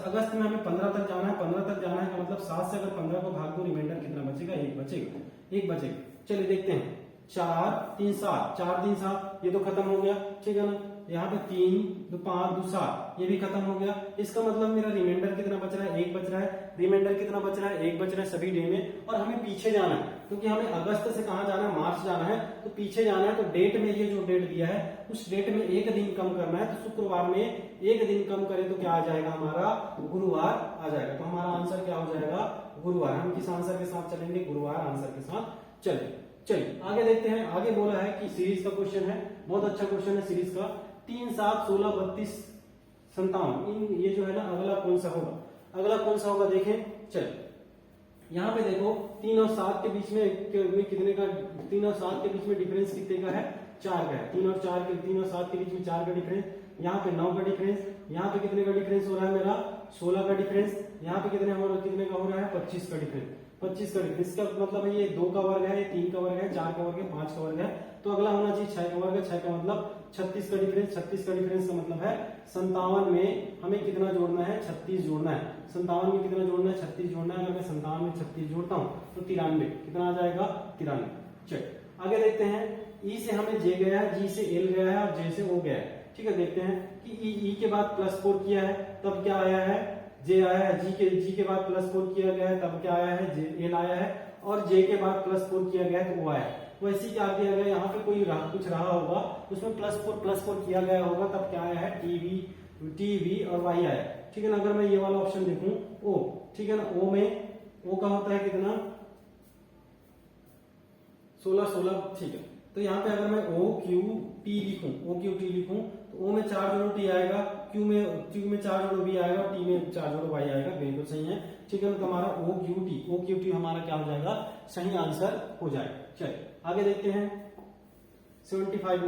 अगस्त में हमें 15 तक जाना है, 15 तक जाना है का मतलब 7 से अगर 15 को भाग दो, रिमाइंडर कितना बचेगा, 1 बचेगा। चलिए देखते हैं, 4 3 7, 4 3 7, ये तो खत्म हो गया, ठीक है ना। यहाँ पे 3 2 5 2 7, ये भी खत्म हो गया। इसका मतलब मेरा रिमाइंडर कितना बच रहा है, 1 बच रहा है। रिमाइंडर कितना बच रहा है, 1 बच रहा है सभी डे में। और हमें पीछे जाना है, क्योंकि हमें अगस्त से कहा जाना है, मार्च जाना है, तो पीछे जाना है। तो डेट में ये जो डेट दिया है उस डेट में 1 दिन कम करना है, तो शुक्रवार में 1 दिन कम करें तो क्या आ जाएगा, हमारा गुरुवार आ जाएगा। तो हमारा आंसर क्या हो जाएगा, गुरुवार। हम किस आंसर के साथ चलेंगे, गुरुवार आंसर के साथ चलिए आगे देखते हैं। आगे बोला है कि सीरीज का क्वेश्चन है, बहुत अच्छा क्वेश्चन है सीरीज का। 3 7 16 32 57, ये जो है ना, अगला कौन सा होगा देखें। चल यहाँ पे देखो, 3 और 7 के बीच में कितने का, 3 और 7 के बीच में डिफरेंस कितने का है, 4 का है। 3 और 7 के बीच में 4 का डिफरेंस, यहाँ पे 9 का डिफरेंस, यहाँ पे कितने का डिफरेंस हो रहा है मेरा, 16 का डिफरेंस, यहाँ पे कितने का हो रहा है, 25 का डिफरेंस। 25 का डिफरेंस, इसका मतलब है ये 2 का वर्ग है, ये 3 का वर्ग है, 4 का वर्ग है, 5 का वर्ग है, तो अगला होना चाहिए 6 का वर्ग है। 6 का मतलब 36 का डिफरेंस। 36 का डिफरेंस का मतलब है 57 में हमें कितना जोड़ना है, 36 जोड़ना है। 57 में कितना जोड़ना है, 36 जोड़ना है। अगर मैं 57 में 36 जोड़ता हूँ तो 93, कितना आ जाएगा, 93। चल आगे देखते हैं। ई से हमें जे गया है, जी से एल गया है और जे से ओ गया है, ठीक है। देखते हैं कि ई के बाद +4 किया है तब क्या आया है, जे आया है। जी के बाद +4 किया गया है तब क्या आया है, जे एल आया है। और जे के बाद +4 किया गया है तो ओ आया है। वैसे क्या किया गया, यहाँ पे कोई कुछ रहा होगा, उसमें +4 किया गया होगा, तब क्या आया है, टी और वाई आया, ठीक है ना। अगर मैं ये वाला ऑप्शन देखूं, ओ, ठीक है ना, ओ में ओ का होता है कितना, 16, ठीक है। तो यहाँ पे अगर मैं ओ क्यू टी लिखूं तो ओ में 4 जोड़ो टी आएगा, क्यू में 4 जोड़ो बी आएगा, टी में 4 जोड़ो वाई आएगा, बिल्कुल सही है, ठीक है। तो हमारा ओ क्यू टी हमारा क्या हो जाएगा, सही आंसर हो जाएगा। चलिए आगे देखते हैं। 75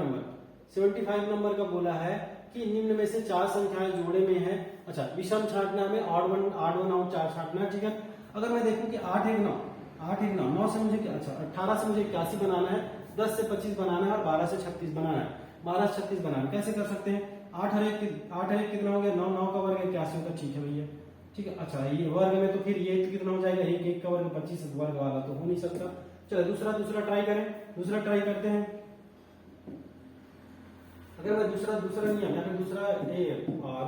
नंबर का बोला है कि निम्न में से 4 संख्याएं जोड़े में है। अच्छा, विषम छांटना, हमें ऑड वन आउट 4 छांटना है, ठीक है। अगर मैं देखूं कि 8 1 9, 9 से मुझे, अच्छा 18 से मुझे 81 बनाना है, 10 से 25 बनाना है और 12 से 36 बनाना है। 12 से 36 बनाना है, कैसे कर सकते हैं, 8 और 1 कितना हो गया, 9 का वर्ग 81 होगा, ठीक है भैया, ठीक है। अच्छा ये वर्ग में तो फिर ये कितना हो जाएगा, 1 का वर्ग 25, वर्ग वाला तो हो नहीं सकता। चलो दूसरा ट्राई करते हैं। अगर मैं दूसरा नियम या फिर दूसरा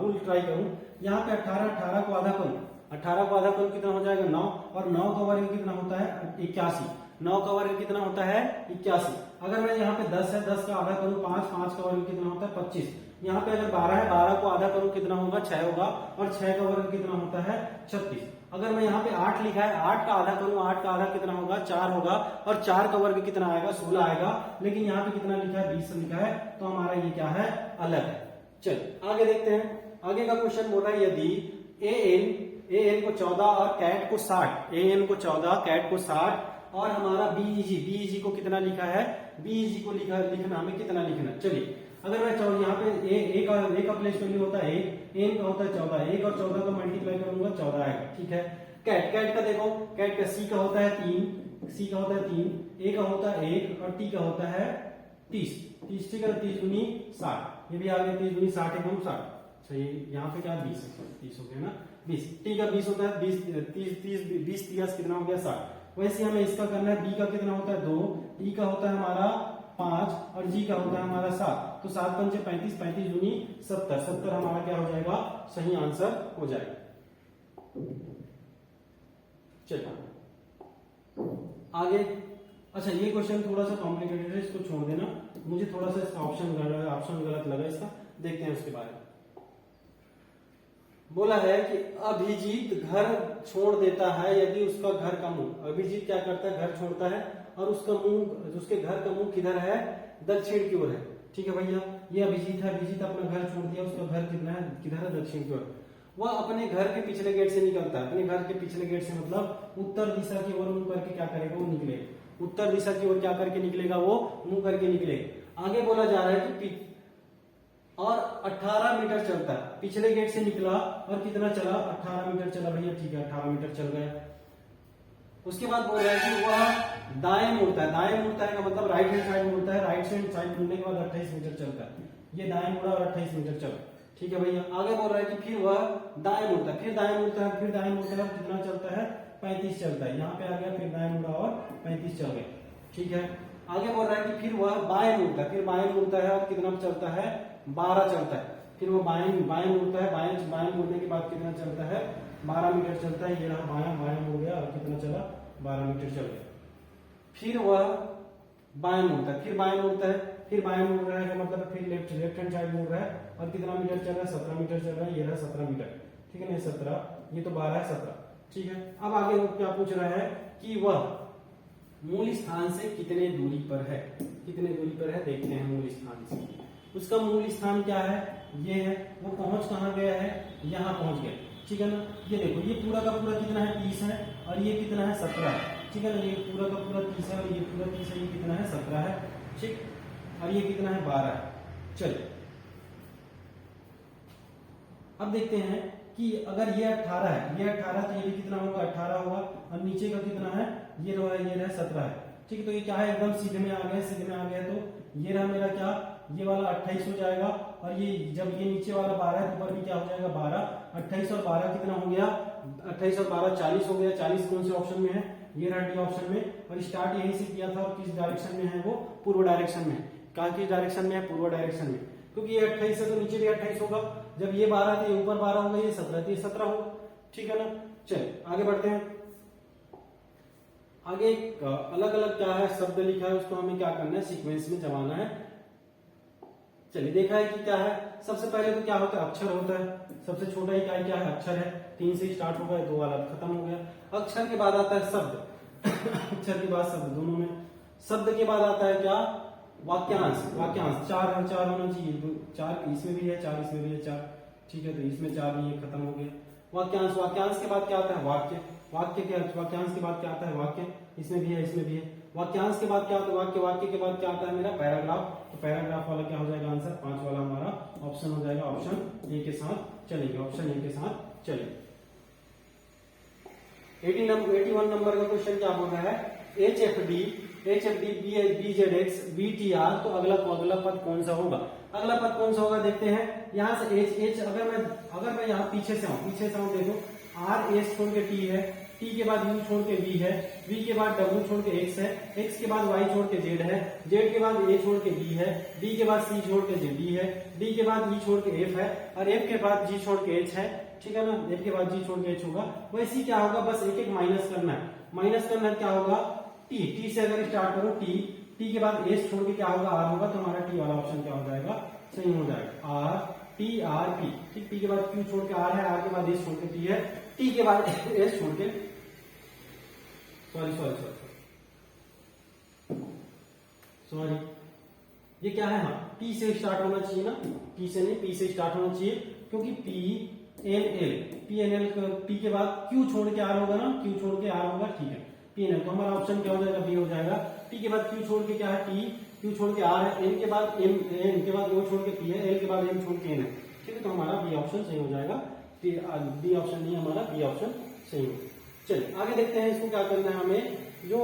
रूल ट्राई करूं, यहाँ पे 18 को आधा करूं कितना हो जाएगा, 9, और 9 का वर्ग कितना होता है, 81। 9 का वर्ग कितना होता है, 81। अगर मैं यहाँ पे 10 है, 10 का आधा करूं 5 का वर्ग कितना होता है, 25। यहाँ पे अगर 12 है, 12 को आधा करूं कितना होगा, 6 होगा, और 6 का वर्ग कितना होता है, 36। अगर मैं यहाँ पे 8 लिखा है, 8 का आधा करूं, 8 का आधा कितना होगा, 4 होगा, और 4 का वर्ग कितना आएगा, 16 आएगा। लेकिन यहाँ पे कितना लिखा है, 20 लिखा है, तो हमारा ये क्या है, अलग है। चलिए आगे देखते हैं। आगे का क्वेश्चन बोला है, यदि एन को 14 और कैट को 60, एन को 14 कैट को 60, और हमारा बीईजी को कितना लिखा है, बीईजी को लिखना हमें कितना लिखना। चलिए अगर मैं यहाँ पे ए का प्लेस वैल्यू होता है, एन का होता है 14, 1 और 14 का मल्टीप्लाई करूंगा 14 आएगा, ठीक है। कैट का देखो, कैट का सी का होता है 3, ए का होता है 1 और टी का होता है 30, ठीक है। 30 दूनी 60, ये भी आ गया, 30 दूनी 60 एकदम 60। सही, यहाँ पे क्या 20 हो गया ना, 20, टी का 20 होता है, 20 30 कितना हो गया, 60। वैसे हमें इसका करना है, बी का कितना होता है 2, ई का होता है हमारा 5 और जी का होता है हमारा 7। तो 7 पंचे 35, 35 दूनी 70, 70 हमारा क्या हो जाएगा, सही आंसर हो जाएगा। चलिए आगे अच्छा ये क्वेश्चन थोड़ा सा कॉम्प्लिकेटेड है, इसको छोड़ देना, मुझे थोड़ा सा इसका ऑप्शन गलत लगा इसका, देखते हैं उसके बारे में। बोला है कि अभिजीत घर छोड़ देता है यदि उसका घर का मुंह, अभिजीत क्या करता है, घर छोड़ता है और उसका मुंह, उसके घर का मुंह किधर है, दक्षिण की ओर है। ठीक है भैया, ये अभिजीत है, अभिजीत अपना घर छोड़ दिया, उसका घर कितना है, किधर है, दक्षिण की ओर। वह अपने घर के पिछले गेट से निकलता है, अपने घर के पिछले गेट से मतलब उत्तर दिशा की ओर मुंह करके क्या करेगा, वो निकलेगा, उत्तर दिशा की ओर क्या करके निकलेगा, वो मुंह करके निकलेगा। आगे बोला जा रहा है कि और 18 मीटर चलता है, पिछले गेट से निकला और कितना चला, 18 मीटर चला भैया, ठीक है 18 मीटर चल गया। उसके बाद बोल रहा है कि वह दाएं मुड़ता है, दाएं मुड़ता है का मतलब राइट हैंड साइड मुड़ता है, राइट हैंड साइड मुड़ने के बाद 28 मीटर चलता है, ये दाएं मुड़ा और 28 मीटर चला। ठीक है भैया, आगे बोल रहा है कि फिर वह दाएं मुड़ता है, फिर दाएं मुड़ता है, फिर दाएं मुड़ता है, कितना चलता है, 35 चलता है, यहाँ पे आ गया, फिर दाएं मुड़ा और 35 चल गया। ठीक है, आगे बोल रहा है कि फिर वह बाएं मुड़ता है, फिर बाएं मुड़ता है और कितना चलता है, 12 चलता है, फिर वो बाएं मुड़ता है, बाएं मुड़ने के बाद कितना चलता है, 12 मीटर चलता है, ये रहा बाएं मुड़ गया और कितना चला, 12 मीटर चल गया। फिर वह बाएं मुड़ता है, फिर बाएं मुड़ता है, फिर बाएं मुड़ रहा है, मतलब फिर लेफ्ट हैंड साइड मुड़ रहा है और कितना मीटर चल रहा है, 17 मीटर चल रहा है, ये रहा 17 मीटर। ठीक है ना, 17, ये तो 12 है, 17। ठीक है, अब आगे वो क्या पूछ रहा है कि वह मूल स्थान से कितने दूरी पर है, कितने दूरी पर है, देखते हैं मूल स्थान से। उसका मूल स्थान क्या है, ये है, वो पहुंच कहाँ गया है, यहाँ पहुंच गया। ठीक है ना, ये देखो, ये पूरा का पूरा कितना है, 30 है, और ये कितना है, 17 है। ठीक है ना, ये पूरा का पूरा 30 है और ये पूरा 30 है, ये कितना है, 17 है। ठीक, और ये कितना है, 12 है। चलिए अब देखते हैं कि अगर ये 18 है, ये 18 तो ये भी कितना होगा, 18 होगा, और नीचे का कितना है, ये रहा 17 है। ठीक है, तो ये क्या है, एकदम सीधे में आ गया, सीधे में आ गया, तो ये रहा मेरा क्या, ये वाला 28 हो जाएगा, और ये जब ये नीचे वाला 12 है, ऊपर भी क्या हो जाएगा, 12, 28 और 12 कितना हो गया, 28 और 12 40 हो गया। 40 कौन से ऑप्शन में है, ये रहा डी ऑप्शन में, और स्टार्ट यहीं से किया था, और किस डायरेक्शन में है, वो पूर्व डायरेक्शन में। कहा किस डायरेक्शन में है, पूर्व डायरेक्शन में, क्योंकि ये 28 है तो नीचे भी 28 होगा, जब ये 12 तो ये ऊपर 12 होगा, ये 17 तो ये 17 होगा। ठीक है ना, चलिए आगे बढ़ते हैं। आगे अलग अलग क्या है, शब्द लिखा है, उसको हमें क्या करना है, सीक्वेंस में जमाना है। चलिए देखा है कि क्या है, सबसे पहले तो क्या होता है, अक्षर होता है, सबसे छोटा ही क्या है, अक्षर है, 3 से स्टार्ट होगा, 2 वाला खत्म हो गया। अक्षर के बाद आता है शब्द अक्षर के बाद शब्द, दोनों में। शब्द के बाद आता है क्या, वाक्यांश। वाक्यांश 4 होना चाहिए, 4 इसमें भी है, 4 इसमें भी है, 4। ठीक है, तो इसमें 4 नहीं है, खत्म हो गया। वाक्यांश, वाक्यांश के बाद क्या आता है, वाक्य। वाक्यांश के बाद क्या आता है, वाक्य, इसमें भी है, इसमें भी है। वाक्यांश के बाद क्या आता है, वाक्य। वाक्य के बाद क्या आता है मेरा, पैराग्राफ। तो पैराग्राफ वाला क्या हो जाएगा आंसर, 5 वाला हमारा ऑप्शन हो जाएगा, ऑप्शन ए के साथ चलेंगे, ऑप्शन ए के साथ चलेंगे। 81 नंबर का क्वेश्चन क्या बोल रहा है, HFD BZX BTR, तो अगला पद कौन सा होगा, अगला पद कौन सा होगा, देखते हैं। यहाँ से H अगर मैं यहाँ पीछे से आऊँ, देखो R S छोड़ के T है, T के बाद U छोड़ के V है, V के बाद W छोड़ के X है, X के बाद Y छोड़ के Z है, Z के बाद A छोड़ के D है, D के बाद C छोड़ के D है, D के बाद E छोड़ के F है, और F के बाद G छोड़ के H है। ठीक है ना, F के बाद G छोड़ के H होगा। वैसे क्या होगा, बस एक एक माइनस करना है, क्या होगा, T से अगर स्टार्ट करो, T के बाद S छोड़ के क्या होगा, R होगा, तो हमारा T वाला ऑप्शन क्या हो जाएगा, सही हो जाएगा, RTRP। ठीक, T के बाद Q छोड़ के R है, R के बाद S छोड़ के T है, T के बाद S छोड़ के सॉरी ये क्या है, हाँ P से स्टार्ट होना चाहिए ना, P से नहीं, P से स्टार्ट होना चाहिए, क्योंकि PNL P के बाद Q छोड़ के R होगा ना, Q छोड़ के R होगा। ठीक है, PNL, तो हमारा ऑप्शन क्या हो जाएगा, B हो जाएगा। T के बाद Q छोड़ के क्या है, Q छोड़ के R है, N के बाद N के बाद O छोड़ के P है, L के बाद M छोड़ के N है। ठीक है, तो हमारा B ऑप्शन सही हो जाएगा, डी ऑप्शन नहीं, हमारा बी ऑप्शन सही हो। चलिए आगे देखते हैं, इसको क्या करना है, हमें जो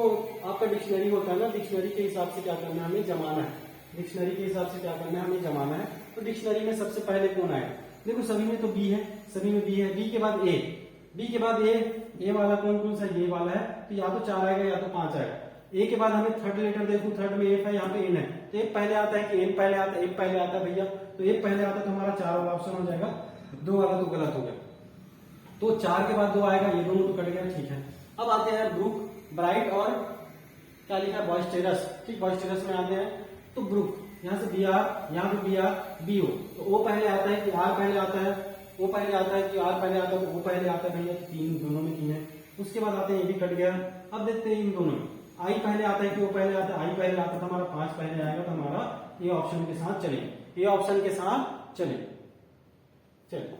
आपका डिक्शनरी होता है ना, डिक्शनरी के हिसाब से क्या करना है, हमें जमाना है। डिक्शनरी के हिसाब से क्या करना है, हमें जमाना है। तो डिक्शनरी में सबसे पहले कौन आएगा, देखो सभी में तो बी है, सभी में बी है। बी के बाद ए, बी के बाद ए वाला कौन सा, ये वाला है, तो या तो 4 आएगा या तो 5 आएगा। ए के बाद हमें थर्ड लेटर देखो, थर्ड में एफ है, यहाँ पे एन है, तो एक पहले आता है कि एन पहले आता है, एक पहले आता है भैया, तो एक पहले आता है, तो हमारा 4 वाला ऑप्शन हो जाएगा, 2 वाला तो गलत हो गया, तो 4 के बाद 2 आएगा, ये दोनों तो कट गया। ठीक है, अब आते हैं ब्रूक, ब्राइट और क्या लिखा है, बॉइस्टेरस। ठीक, बॉइस्टेरस में आते हैं तो ग्रुप, यहाँ से बी आर, यहाँ पे बी आर बी ओ, तो ओ पहले आता है कि आर पहले आता है, ओ पहले आता है कि आर पहले आता है, तो ओ पहले आता है भैया, तीन दोनों में तीन है। उसके बाद आते हैं, ये भी कट गया। अब देखते हैं इन दोनों में, आई पहले आता है कि ओ पहले आता है, आई पहले आता था हमारा, 5 पहले आएगा, तो हमारा ये ऑप्शन के साथ चले, ये ऑप्शन के साथ चले। चलिए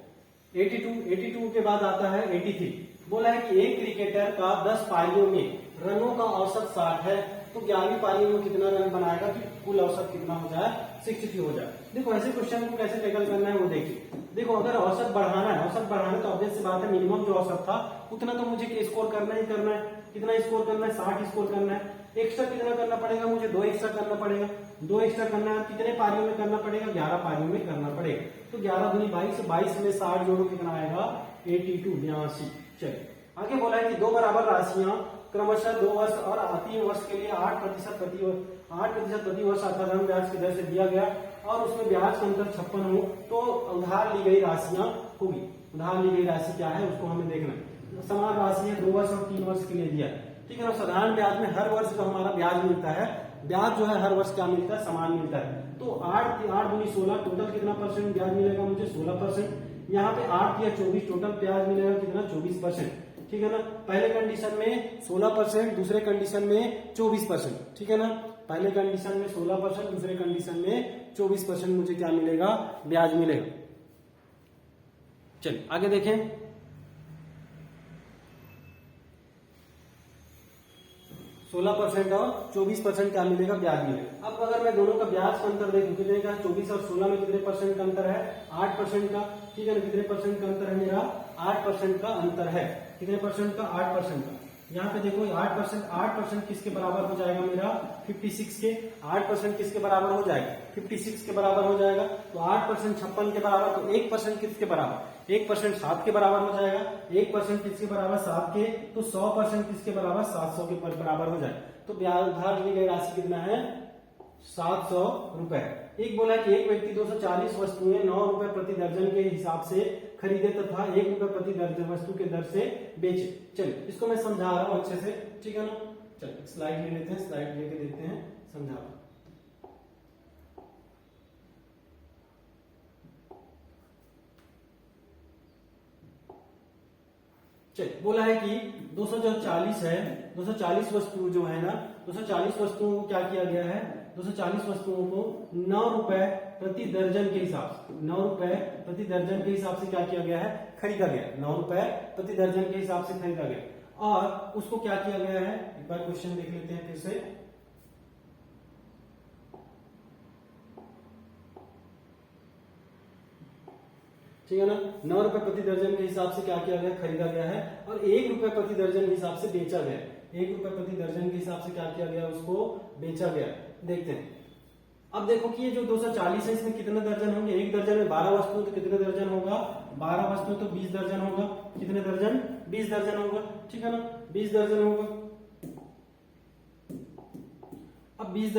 82 के बाद आता है 83। बोला है कि एक क्रिकेटर का 10 पारियों में रनों का औसत 60 है, तो 11वीं पारी में कितना रन बनाएगा कि कुल औसत कितना हो जाए, 63 हो जाए। देखो ऐसे क्वेश्चन को कैसे टैकल करना है वो देखिए। देखो अगर औसत बढ़ाना है, औसत बढ़ाना है तो ऑब्वियस सी बात है, मिनिमम जो औसत था उतना तो मुझे स्कोर करना ही करना है। कितना स्कोर करना है, 60 स्कोर करना है। एक्स्ट्रा कितना करना पड़ेगा मुझे, 2 एक्स्ट्रा करना पड़ेगा। 2 एक्स्ट्रा करना है, कितने पारियों में करना पड़ेगा, 11 पारियों में करना पड़ेगा। तो 11 दूनी 22, 22 में 60 जोड़ो कितना आएगा, 82, 82। चलिए आगे बोला है कि दो बराबर राशियां क्रमशः 2 वर्ष और 3 वर्ष के लिए 8% प्रति वर्ष साधारण ब्याज की दर से दिया गया और उसमें ब्याज का अंतर 56 हो, तो उधार ली गई राशियां होगी। उधार ली गई राशि क्या है उसको हमें देखना है। समान राशि है, 2 वर्ष और 3 वर्ष के लिए दिया है। ठीक है ना। साधारण ब्याज में हर वर्ष जो हमारा ब्याज मिलता है, ब्याज जो है हर वर्ष क्या मिलता है, समान मिलता है। तो 8 दूनी 16, टोटल कितना परसेंट ब्याज मिलेगा मुझे, 16%। यहाँ पे 8 या 24, टोटल ब्याज मिलेगा कितना, 24%। ठीक है ना। पहले कंडीशन में 16%, दूसरे कंडीशन में 24%। ठीक है ना। पहले कंडीशन में 16%, दूसरे कंडीशन में 24% मुझे क्या मिलेगा, ब्याज मिलेगा। चलिए आगे देखें। सोलह % और 24% क्या मिलेगा, ब्याज मिलेगा। अब अगर मैं दोनों का ब्याज का अंतर देखूं, कितने का, 24 और 16 में कितने परसेंट का अंतर है, 8% का। ठीक है ना। कितने परसेंट का अंतर है मेरा, 8% का अंतर है। कितने परसेंट का, 8% का। यहाँ पे देखो 8% किसके बराबर हो जाएगा मेरा, 56 के। 8% किसके बराबर हो जाएगा, 56 के बराबर हो जाएगा। तो 8% 56 के बराबर, तो 1% किसके बराबर, 1% 7 के बराबर हो जाएगा। 1% किसके बराबर, 7 के। तो 100% किसके बराबर, 700 के बराबर हो जाए। तो ब्याज उधार ली गई राशि कितना है, 700 रुपए। एक बोला कि एक व्यक्ति 240 वस्तुएं 9 रुपए प्रति दर्जन के हिसाब से खरीदे तथा 1 रुपए प्रति दर्जन वस्तु के दर से बेचे। चलिए इसको मैं समझा रहा हूं अच्छे से, ठीक है ना। चलिए स्लाइड ले लेते हैं, स्लाइड लेके देखते हैं, समझा रहा हूं। चलिए बोला है कि 240 है, 240 वस्तु जो है ना, 240 वस्तुओं को क्या किया गया है, 240 वस्तुओं को 9 रुपए प्रति दर्जन के हिसाब से, 9 रुपए प्रति दर्जन के हिसाब से क्या किया गया है, खरीदा गया। 9 रुपए प्रति दर्जन के हिसाब से खरीदा गया। और उसको क्या किया गया है, एक बार क्वेश्चन देख लेते हैं फिर से। ठीक है ना। 9 रुपए प्रति दर्जन के हिसाब से क्या किया गया, खरीदा गया है। और 1 रुपए प्रति दर्जन के हिसाब से बेचा गया। 1 रुपए प्रति दर्जन के हिसाब से क्या किया गया, उसको बेचा गया। देखते हैं। अब देखो कि ये जो 240 है, इसमें कितने दर्जन होंगे, एक दर्जन में 12 वस्तु, तो कितने दर्जन होगा, 12 वस्तु तो 20 दर्जन होगा। कितने दर्जन, 20 दर्जन होगा। ठीक है ना, 20 दर्जन होगा। अब 20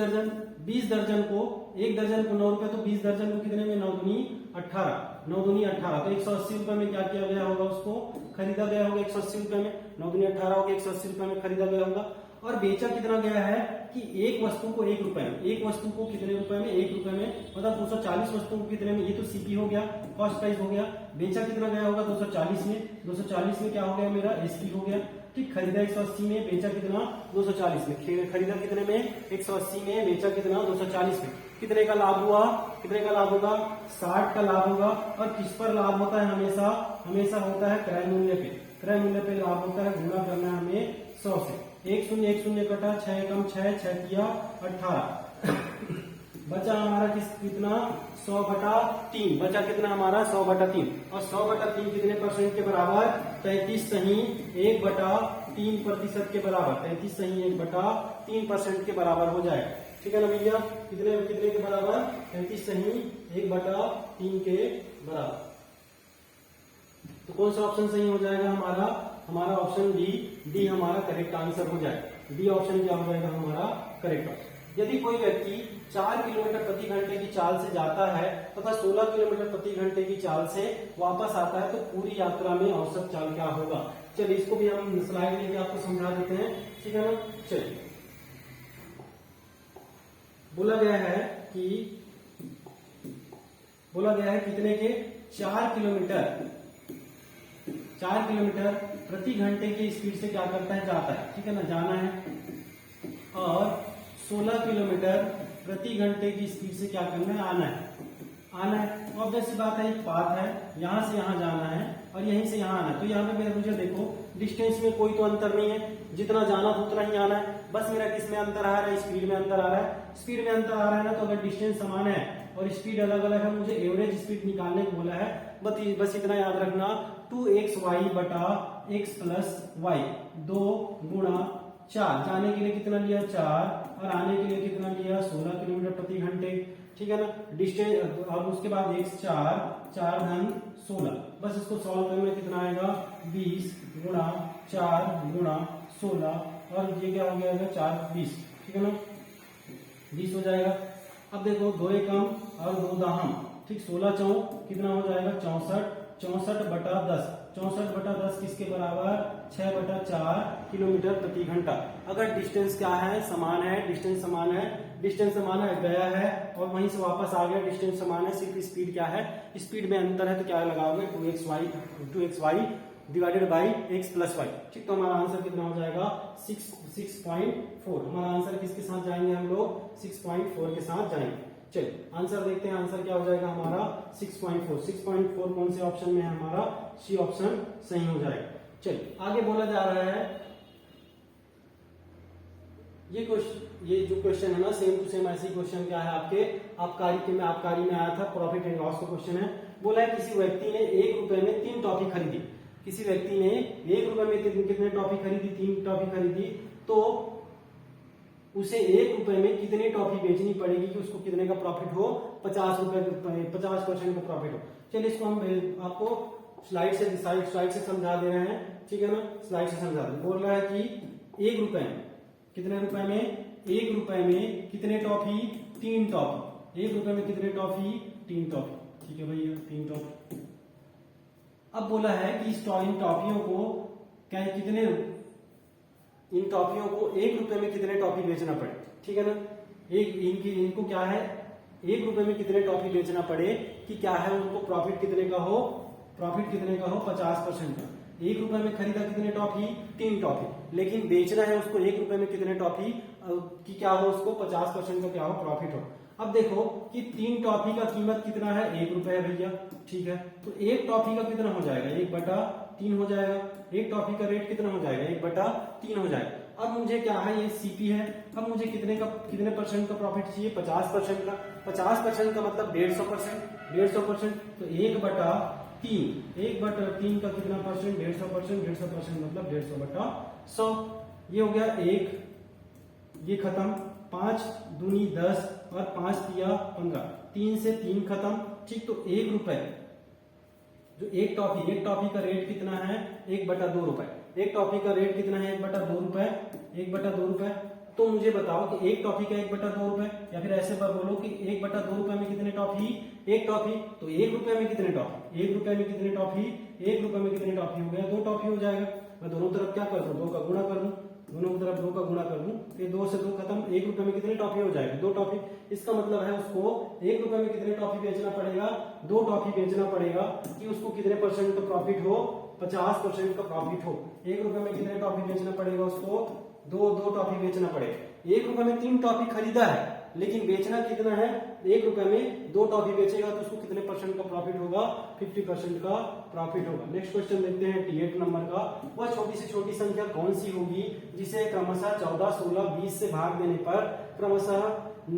दर्जन को, एक दर्जन को 9 रुपए, तो 20 दर्जन को कितने में, 9 दूनी 18, 9 दूनी 18, तो 180 रुपए में क्या किया गया होगा, उसको खरीदा गया होगा। 180 रुपए में 9 दूनी 18 होगा, 180 रुपए में खरीदा गया होगा। और बेचा कितना गया है कि एक वस्तु को 1 रुपए में, एक वस्तु को कितने रुपए में, 1 रुपए में, मतलब 240 वस्तुओं को कितने में, ये तो सीपी हो गया, कॉस्ट प्राइस हो गया। बेचा कितना गया होगा, 240 में, 240 में क्या हो गया मेरा, एसपी हो गया। ठीक, खरीदा 180 में, बेचा कितना, 240 में। खरीदा कितने में, 180 में, बेचा कितना, 240 में। कितने का लाभ हुआ, कितने का लाभ होगा, 60 का लाभ होगा। और किस पर लाभ होता है, हमेशा होता है क्रय मूल्य पे। क्रय मूल्य पे लाभ होता है, गुणा करना है हमें 100 से। 1 शून्य कटा, 6 कम 6, 6 किया 18, बचा हमारा कितना, 100/3। बचा कितना हमारा, 100/3। और 100/3 कितने परसेंट के बराबर, 33 सही 1/3% के बराबर, 33 सही 1/3% के बराबर हो जाएगा। ठीक है ना भैया, कितने कितने के बराबर, 33 सही 1/3 के बराबर। तो कौन सा ऑप्शन सही हो जाएगा हमारा ऑप्शन डी हमारा करेक्ट आंसर हो जाएगा। डी ऑप्शन क्या हो जाएगा हमारा करेक्ट ऑप्शन। यदि कोई व्यक्ति 4 किलोमीटर प्रति घंटे की चाल से जाता है तथा 16 किलोमीटर प्रति घंटे की चाल से वापस आता है, तो पूरी यात्रा में औसत चाल क्या होगा। चलिए इसको भी हम स्लाइड लेके आपको समझा देते हैं। ठीक है ना। चलिए बोला गया है कितने के 4 किलोमीटर प्रति घंटे की स्पीड से क्या करता है, जाता है, ठीक है ना, जाना है। और 16 किलोमीटर प्रति घंटे की स्पीड से क्या करना है, आना है। ऑब्वियस सी बात है, एक पाथ है, यहां से यहां जाना है और यहीं से यहां आना है। तो यहाँ पे मेरे मुझे देखो डिस्टेंस में कोई तो अंतर नहीं है, जितना जाना उतना ही आना है। बस मेरा किस में अंतर आ रहा है, स्पीड में अंतर आ रहा है। स्पीड में अंतर आ रहा है ना, तो अगर डिस्टेंस समान है और स्पीड अलग अलग है, मुझे एवरेज स्पीड निकालने को बोला है। बस इतना याद रखना, 2xy बटा x प्लस वाई, 2 गुणा 4, जाने के लिए कितना लिया 4 और आने के लिए कितना लिया 16 किलोमीटर प्रति घंटे, ठीक है ना। डिस्टेंस और उसके बाद x 4 धन 16, बस इसको सॉल्व करने में कितना आएगा 20 गुणा 4 गुणा 16 और ये क्या हो जाएगा 4 20, ठीक है ना, 20 हो जाएगा। अब देखो 2 एकम और 2 दाहम, ठीक, 16 चौक कितना हो जाएगा 64 बटा 10, 64 बटा 10 किसके बराबर 6 बटा 4 किलोमीटर प्रति घंटा। अगर डिस्टेंस क्या है, समान है, डिस्टेंस समान है, गया है और वहीं से वापस आ गया, डिस्टेंस समान है, सिर्फ स्पीड क्या है, स्पीड में अंतर है, तो क्या लगाओगे 2xy divided by x plus y, ठीक। तो हमारा आंसर कितना हो जाएगा 6.4। हमारा आंसर किसके साथ जाएंगे हम लोग, 6.4 के साथ जाएंगे। चलिए आंसर देखते हैं, आंसर क्या हो जाएगा हमारा 6.4 कौन से ऑप्शन में है, हमारा सी ऑप्शन सही हो जाएगा। चलिए आगे बोला जा रहा है, ये जो क्वेश्चन है ना, सेम टू सेम ऐसी क्वेश्चन क्या है आपके आबकारी में आया था, प्रॉफिट एंड लॉस का क्वेश्चन है। बोला है किसी व्यक्ति ने 1 रुपए में 3 टॉफी खरीदी, किसी व्यक्ति ने 1 रुपए में कितने टॉफी खरीदी, 3 टॉफी खरीदी, तो उसे 1 रुपए में कितनी टॉफी बेचनी पड़ेगी कि उसको कितने का प्रॉफिट हो, 50% का प्रॉफिट हो। चलिए इसको हम आपको स्लाइड से समझा दे रहे हैं, ठीक है ना, स्लाइड से समझा दे। बोल रहा है कि 1 रुपए में कितने रुपए में, 1 रुपए में कितने टॉफी, 3 टॉफी, 1 रुपए में कितने टॉफी, 3 टॉफी, ठीक है भैया 3 टॉफी। अब बोला है कि इन टॉफियों को क्या कितने, इन टॉफियों को 1 रुपए में कितने टॉफी बेचना पड़े, ठीक है ना। इनको क्या है 1 रुपए में कितने टॉफी बेचना पड़े कि क्या है उनको प्रॉफिट कितने का हो 50% का। 1 रुपए में खरीदा कितने टॉफी, 3 टॉफी, लेकिन बेचना है उसको 1 रुपए में कितने टॉफी कि क्या हो उसको 50% का क्या हो प्रॉफिट हो। अब देखो कि 3 टॉफी का कीमत कितना है 1 रुपए है भैया, ठीक है, तो 1 टॉफी का कितना हो जाएगा 1/3 हो जाएगा। 1 टॉफी का रेट कितना हो जाएगा 1/3 हो जाएगा। अब मुझे क्या है, ये सीपी है, अब मुझे कितने परसेंट का प्रॉफिट चाहिए 50% का। 50% का मतलब 150%, तो 1/3 का कितना परसेंट 150% मतलब 150/100। ये हो गया 1, ये खत्म, 5 दूनी 10 और 5 तिया 15, 3 से 3 खत्म, ठीक। तो 1 रुपए जो एक टॉफी का रेट कितना है 1/2 रुपए। एक टॉफी का रेट कितना है 1/2 रुपए। तो मुझे बताओ कि एक टॉफी का 1/2 रुपए, या फिर ऐसे बार बोलो कि 1/2 रुपए में कितने टॉफी, एक टॉफी, तो 1 रुपए में कितने टॉफी, 1 रुपए में कितने टॉफी, 1 रुपए में कितने टॉफी हो गया 2 टॉफी हो जाएगा। मैं दोनों तरफ क्या कर दूं 2 का गुणा कर दूं, दोनों तरफ 2 का गुणा कर दूं, फिर 2 से 2 खत्म, 1 रुपए में कितने टॉफी हो जाएगा 2 टॉफी। इसका मतलब है उसको 1 रुपए में कितने टॉफी बेचना पड़ेगा 2 टॉफी बेचना पड़ेगा कि उसको कितने परसेंट का प्रॉफिट हो 50% का प्रॉफिट हो। 1 रुपए में कितने टॉफी बेचना पड़ेगा उसको 2 टॉफी बेचना पड़ेगा। 1 रुपए में 3 टॉफी खरीदा है, लेकिन बेचना कितना है 1 रुपए में 2 टॉफी बेचेगा तो उसको कितने परसेंट का प्रॉफिट होगा 50% का प्रॉफिट होगा। नेक्स्ट क्वेश्चन देखते हैं 8 नंबर का। वह छोटी से छोटी संख्या कौन सी होगी जिसे क्रमशः 14, 16, 20 से भाग देने पर क्रमशः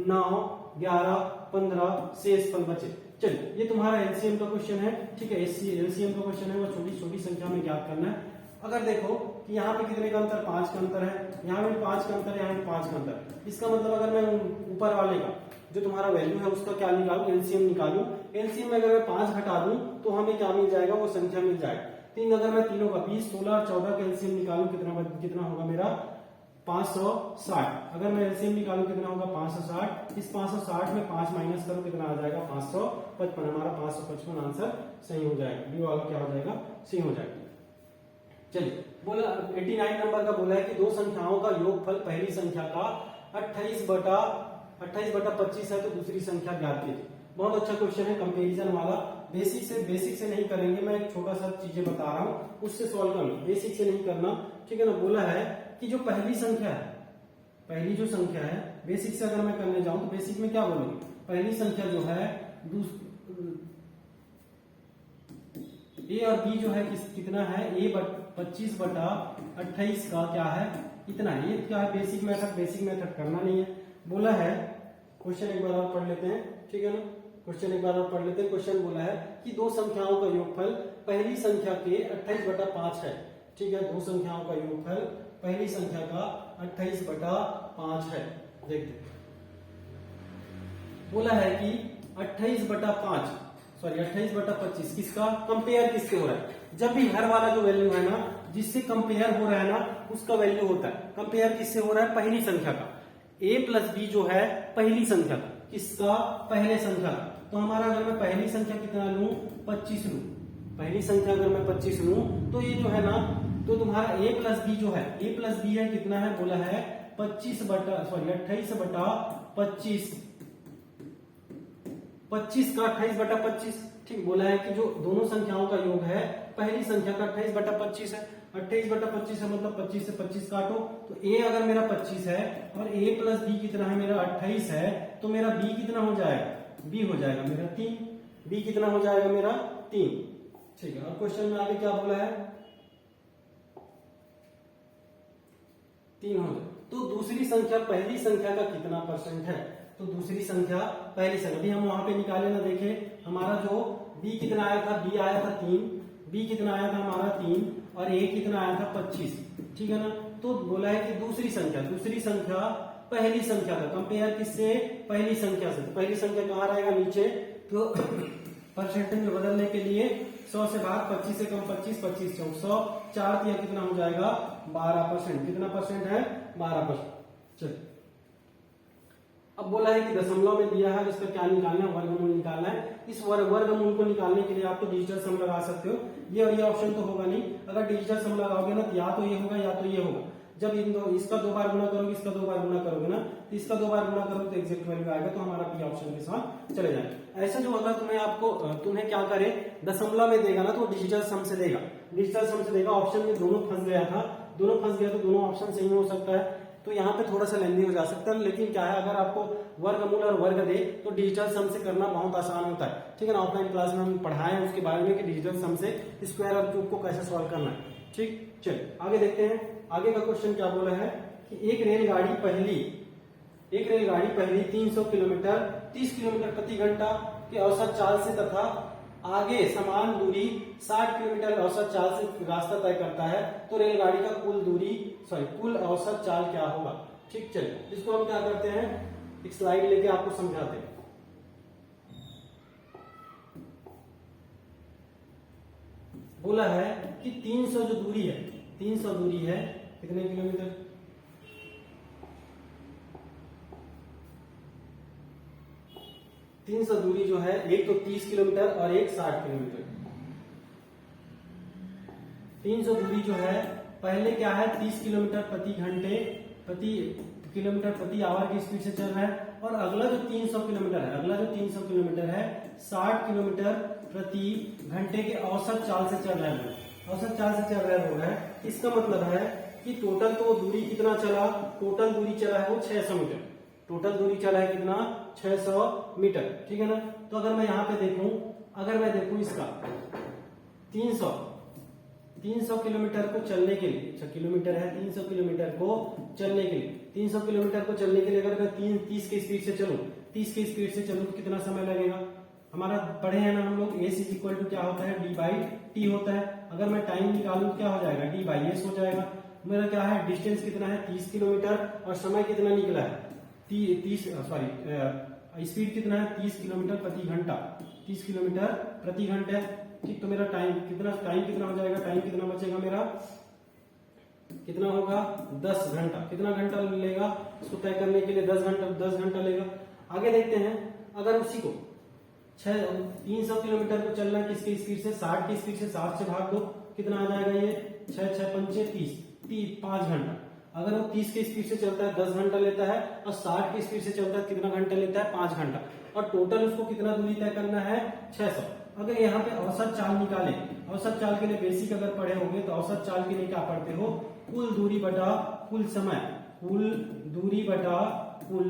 9, 11, 15 शेष फल बचे। चलिए ये तुम्हारा एलसीएम का क्वेश्चन है, ठीक है, एलसीएम का क्वेश्चन है, वो छोटी छोटी संख्या में ज्ञात करना है। अगर देखो कि यहाँ पे कितने का अंतर 5 का अंतर है, यहाँ पे 5 का अंतर है, यहाँ पे 5 का अंतर। इसका मतलब अगर मैं ऊपर वाले का जो तुम्हारा वैल्यू है उसका क्या निकालू एलसीएम निकालू, एलसीएम में अगर मैं 5 घटा दूं तो हमें क्या मिल जाएगा वो संख्या मिल जाएगा 3। अगर मैं तीनों का 20, 16 और 14 का एलसीएम निकालू कितना होगा मेरा 560। अगर मैं एलसीएम निकालू कितना होगा 560। इस 560 में 5 माइनस करो कितना आ जाएगा 555। हमारा 555 आंसर सही हो जाएगा, डी वाला क्या हो जाएगा सही हो जाएगा। चलिए बोला 89 नंबर का बोला है कि 2 संख्याओं का योगफल पहली संख्या का 28/2 28/25 है तो दूसरी संख्या ज्ञात कीजिए। बहुत अच्छा क्वेश्चन है, कंपैरिजन वाला। बेसिक से नहीं करेंगे, मैं एक छोटा सा चीजें बता रहा हूँ उससे सॉल्व करना, बेसिक से नहीं करना, ठीक है ना। बोला है कि जो पहली संख्या है, पहली जो संख्या है, बेसिक से अगर मैं करने जाऊं तो बेसिक में क्या बोलूंगी, पहली संख्या जो है ए और बी जो है कितना है, ए 25/28 का क्या है, इतना है। ये क्या है, बेसिक मेथड करना नहीं है। बोला है क्वेश्चन एक बार और पढ़ लेते हैं, ठीक है ना। क्वेश्चन एक बार और पढ़ लेते हैं। क्वेश्चन बोला है कि दो संख्याओं का योगफल पहली संख्या के 28/5 है, ठीक है। दो संख्याओं का योगफल पहली संख्या का 28/5 है। देखते हैं, बोला है कि 28/25 किसका कंपेयर किससे हो रहा है। जब भी हर वाला जो वैल्यू है ना, जिससे कंपेयर हो रहा है ना, उसका वैल्यू होता है। कंपेयर किससे हो रहा है, पहली संख्या का। a प्लस बी जो है पहली संख्या का, किसका, पहले संख्या का। तो हमारा अगर मैं पहली संख्या कितना लूं, 25 लूं, पहली संख्या अगर मैं 25 लूं तो ये जो है ना, तो तुम्हारा a प्लस बी जो है, a प्लस बी है कितना है, बोला है 28/25 25 का 28/25, ठीक। बोला है कि जो दोनों संख्याओं का योग है पहली संख्या का 28/25 है। 28/25 है मतलब 25 से 25 काटो, तो a अगर मेरा 25 है और a प्लस बी कितना है मेरा 28 है, तो मेरा b कितना हो जाएगा, b हो जाएगा मेरा 3। b कितना हो जाएगा मेरा 3, ठीक है। और क्वेश्चन में आगे क्या बोला है, 3 हो जाए। तो दूसरी संख्या पहली संख्या का कितना परसेंट है, तो दूसरी संख्या पहली संख्या, अभी हम वहां पे निकाले ना, देखे हमारा जो b कितना आया था, b आया था 3, b कितना आया था हमारा 3, और a कितना आया था 25, ठीक है ना। तो बोला है कि दूसरी संख्या पहली संख्या का कंपेयर किससे, पहली संख्या से। तो पहली संख्या कहाँ रहेगा, नीचे। तो परसेंटेज में बदलने के लिए 100 से भाग, 25 से कम 25, 25 चौक 100, 4 दिया कितना हो जाएगा 12%। कितना परसेंट है, 12%। चलिए, अब बोला है कि दशमलव में दिया है, इसका क्या निकालना है, वर्गमूल निकालना है। इस वर्गमूल को निकालने के लिए आप तो डिजिटल सम लगा सकते हो, ये और ये ऑप्शन तो होगा नहीं। अगर डिजिटल सम लगाओगे ना, तो या तो ये होगा या तो ये होगा। जब इसका 2 बार गुणा करोगे, इसका 2 बार गुणा करोगे ना, तो इसका 2 बार गुणा करोगे तो एग्जैक्ट वैल्यू आएगा, तो हमारा बी ऑप्शन के साथ चले जाएगा। ऐसा जो अगर तुम्हें क्या करे, दशमलव में देगा ना, तो डिजिटल सम से देगा, डिजिटल सम से देगा। ऑप्शन में दोनों फंस गया था, दोनों फंस गया तो दोनों ऑप्शन सही हो सकता है, तो यहाँ पे थोड़ा सा लेंदी हो जा सकता है। लेकिन क्या है, अगर आपको वर्गमूल और वर्ग दे तो डिजिटल सम से करना बहुत आसान होता है, ठीक है ना। ऑफलाइन क्लास में हम पढ़ाए उसके बारे में कि डिजिटल सम से स्क्वायर और क्यूब को कैसे सॉल्व करना है, ठीक। चलिए आगे देखते हैं। आगे का क्वेश्चन क्या बोला है कि एक रेलगाड़ी पहली 300 किलोमीटर 30 किलोमीटर प्रति घंटा के औसत चाल से तथा आगे समान दूरी 60 किलोमीटर औसत चाल से रास्ता तय करता है, तो रेलगाड़ी का कुल औसत चाल क्या होगा, ठीक। चलिए, इसको हम क्या करते हैं, एक स्लाइड लेके आपको समझाते हैं। बोला है कि 300 जो दूरी है, 300 दूरी है कितने किलोमीटर, 300 दूरी जो है, एक तो 30 किलोमीटर और एक 60 किलोमीटर। 300 दूरी जो है, पहले क्या है 30 किलोमीटर प्रति घंटे प्रति आवर की स्पीड से चल रहा है, और अगला जो 300 किलोमीटर है 60 किलोमीटर प्रति घंटे के औसत चाल से चल रहा है। इसका मतलब है कि टोटल तो दूरी कितना चला, टोटल दूरी चला है वो 600 मीटर, टोटल दूरी चला है कितना 600 मीटर, ठीक है ना। तो अगर मैं यहाँ पे देखूं, इसका 300 किलोमीटर को चलने के लिए, 6 किलोमीटर है, 300 किलोमीटर को चलने के लिए अगर मैं 30 की स्पीड से चलूं तो कितना समय लगेगा। हमारा पढ़े हैं ना हम लोग, एस इज इक्वल टू क्या होता है, डी बाई टी होता है। अगर मैं टाइम निकालूं तो क्या हो जाएगा, डी बाई एस हो जाएगा। मेरा क्या है, डिस्टेंस कितना है 30 किलोमीटर और समय कितना निकला है, स्पीड कितना है 30 किलोमीटर प्रति घंटा, ठीक। तो मेरा टाइम कितना हो जाएगा, टाइम कितना बचेगा मेरा, कितना होगा 10 घंटा। कितना घंटा लेगा इसको तय करने के लिए, 10 घंटा लेगा। आगे देखते हैं, अगर उसी को 300 किलोमीटर को चलना है किसकी स्पीड से, 60 की स्पीड से, 60 से भाग दो, कितना आ जाएगा ये 6 6 5 30 5 घंटा। अगर वो 30 के स्पीड से चलता है 10 घंटा लेता है, और 60 के स्पीड से चलता है कितना घंटा लेता है 5 घंटा, और टोटल उसको कितना दूरी तय करना है 600। अगर यहाँ पे औसत चाल निकाले, औसत चाल के लिए बेसिक अगर पढ़े होंगे तो औसत चाल के लिए क्या पढ़ते हो, कुल दूरी बटा कुल समय, कुल दूरी बटा कुल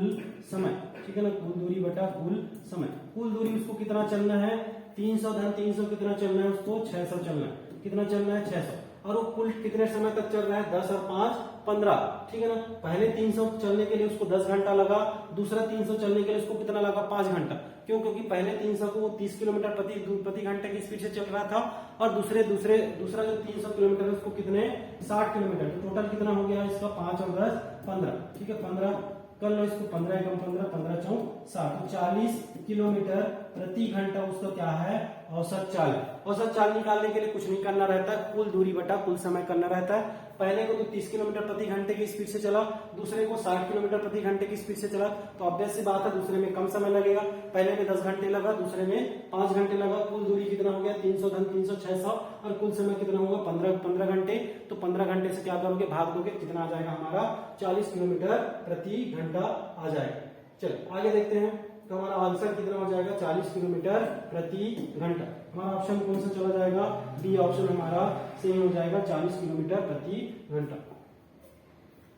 समय, ठीक है ना, कुल दूरी बटा कुल समय। कुल दूरी उसको कितना चलना है 300 धन 300 कितना चलना है उसको 600 चलना है, कितना चलना है 600, और वो कुल कितने समय तक चल रहा है 10 और 5 15, ठीक है ना। पहले 300 चलने के लिए उसको 10 घंटा लगा, दूसरा 300 चलने के लिए उसको कितना लगा 5 घंटा। क्यों? क्योंकि पहले 300 को वो 30 किलोमीटर प्रति घंटे की स्पीड से चल रहा था, और दूसरा जो 300 किलोमीटर है उसको कितने 60 किलोमीटर, तो टोटल कितना हो गया इसका 5 और 10 15, ठीक है 15 कर लो इसको, 15 एकम 15 15 चौक 60, 40 किलोमीटर प्रति घंटा उसका क्या है औसत चाल। औसत चाल निकालने के लिए कुछ नहीं करना रहता है, कुल दूरी बटा कुल समय करना रहता है। पहले को तो 30 किलोमीटर प्रति घंटे की स्पीड से चला, दूसरे को 60 किलोमीटर प्रति घंटे की स्पीड से चला, तो ऑब्वियस सी बात है दूसरे में कम समय लगेगा। पहले में 10 घंटे लगा, दूसरे में 5 घंटे लगा। कुल दूरी कितना हो गया 300 धन 300 600, और कुल समय कितना होगा 15 घंटे। तो 15 घंटे से क्या करोगे भाग दोगे, कितना आ जाएगा हमारा 40 किलोमीटर प्रति घंटा आ जाएगा। चलो आगे देखते हैं, तो हमारा आंसर कितना हो जाएगा 40 किलोमीटर प्रति घंटा। हमारा ऑप्शन कौन सा चला जाएगा, बी ऑप्शन हमारा सही हो जाएगा 40 किलोमीटर प्रति घंटा।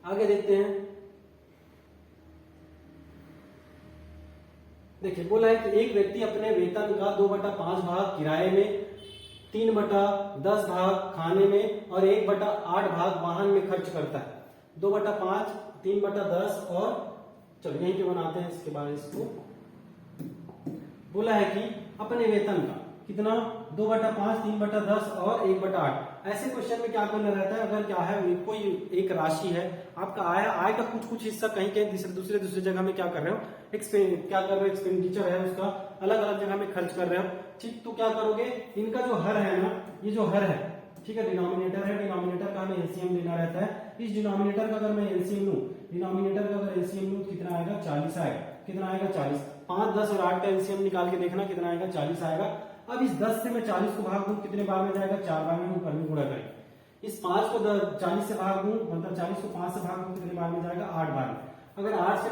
आगे देखते हैं, देखिए बोला है कि एक व्यक्ति अपने वेतन का 2/5 भाग किराए में, 3/10 भाग खाने में और 1/8 भाग वाहन में खर्च करता है। 2/5, 3/10 और चलो यहीं पे बनाते हैं इसके बाद इसको। बोला है कि अपने वेतन का कितना 2/5, 3/10 और 1/8। ऐसे क्वेश्चन में क्या करना रहता है, अगर क्या है कोई एक राशि है आपका आय का कुछ हिस्सा कहीं के दूसरे जगह में क्या कर रहे हो, एक्सपेंडिचर है उसका अलग अलग जगह में खर्च कर रहे हो, ठीक। तो क्या करोगे, इनका जो हर है ना, ये जो हर है, ठीक है, डिनोमिनेटर है, डिनोमिनेटर का हमें एलसीएम लेना रहता है। इस डिनोमिनेटर का अगर मैं एलसीएम लूं, डिनोमिनेटर का अगर एलसीएम लूं कितना आएगा 40 आएगा, कितना आएगा 40। 5, 10 और 8 का एलसीएम निकाल के देखना कितना आएगा 40 आएगा। अब इस 10 से मैं 40 को भाग दूं कितने बार में जाएगा 4 बार में, ऊपर में गुणा करें। इस 5 को 40 से भाग दूं, मतलब 40 को 5 से भाग दूं कितने बार में जाएगा 8 बार में। अगर 8 से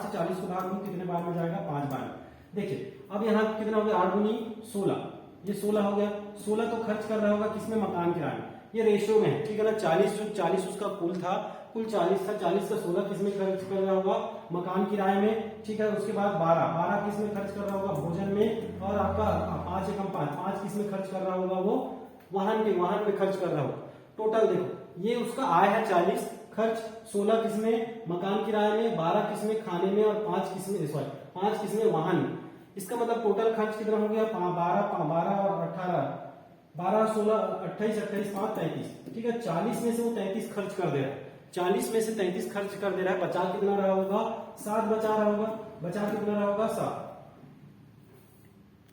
40 को भाग दूं कितने बार में जाएगा 5 बार में। देखिए अब यहाँ कितना हो गया 8 दूनी 16, ये 16 हो गया। 16 तो खर्च कर रहा होगा किसमें, मकान किराए में, ये रेशियो में है, ठीक है ना। 40 उसका कुल 40 था, 40 का 16 किसमें खर्च कर रहा होगा, मकान किराए में, ठीक है। उसके बाद 12 किसमें खर्च कर रहा होगा, भोजन में, और आपका 5 एकम 5 किसमें खर्च कर रहा होगा, वो वाहन में खर्च कर रहा होगा। टोटल देखो ये उसका आय है 40, खर्च 16 किसमें, मकान किराए में, 12 किसमें, खाने में, और 5 किसमें वाहन में। इसका मतलब टोटल खर्च कितना हो गया 12 और 18, 12 16 28 28 5 33, ठीक है। 40 में से वो 33 खर्च कर दे रहा है, 40 में से 33 खर्च कर दे रहा है। बचा कितना रहा होगा 7 बचा रहा होगा, बचा कितना रहा होगा 7।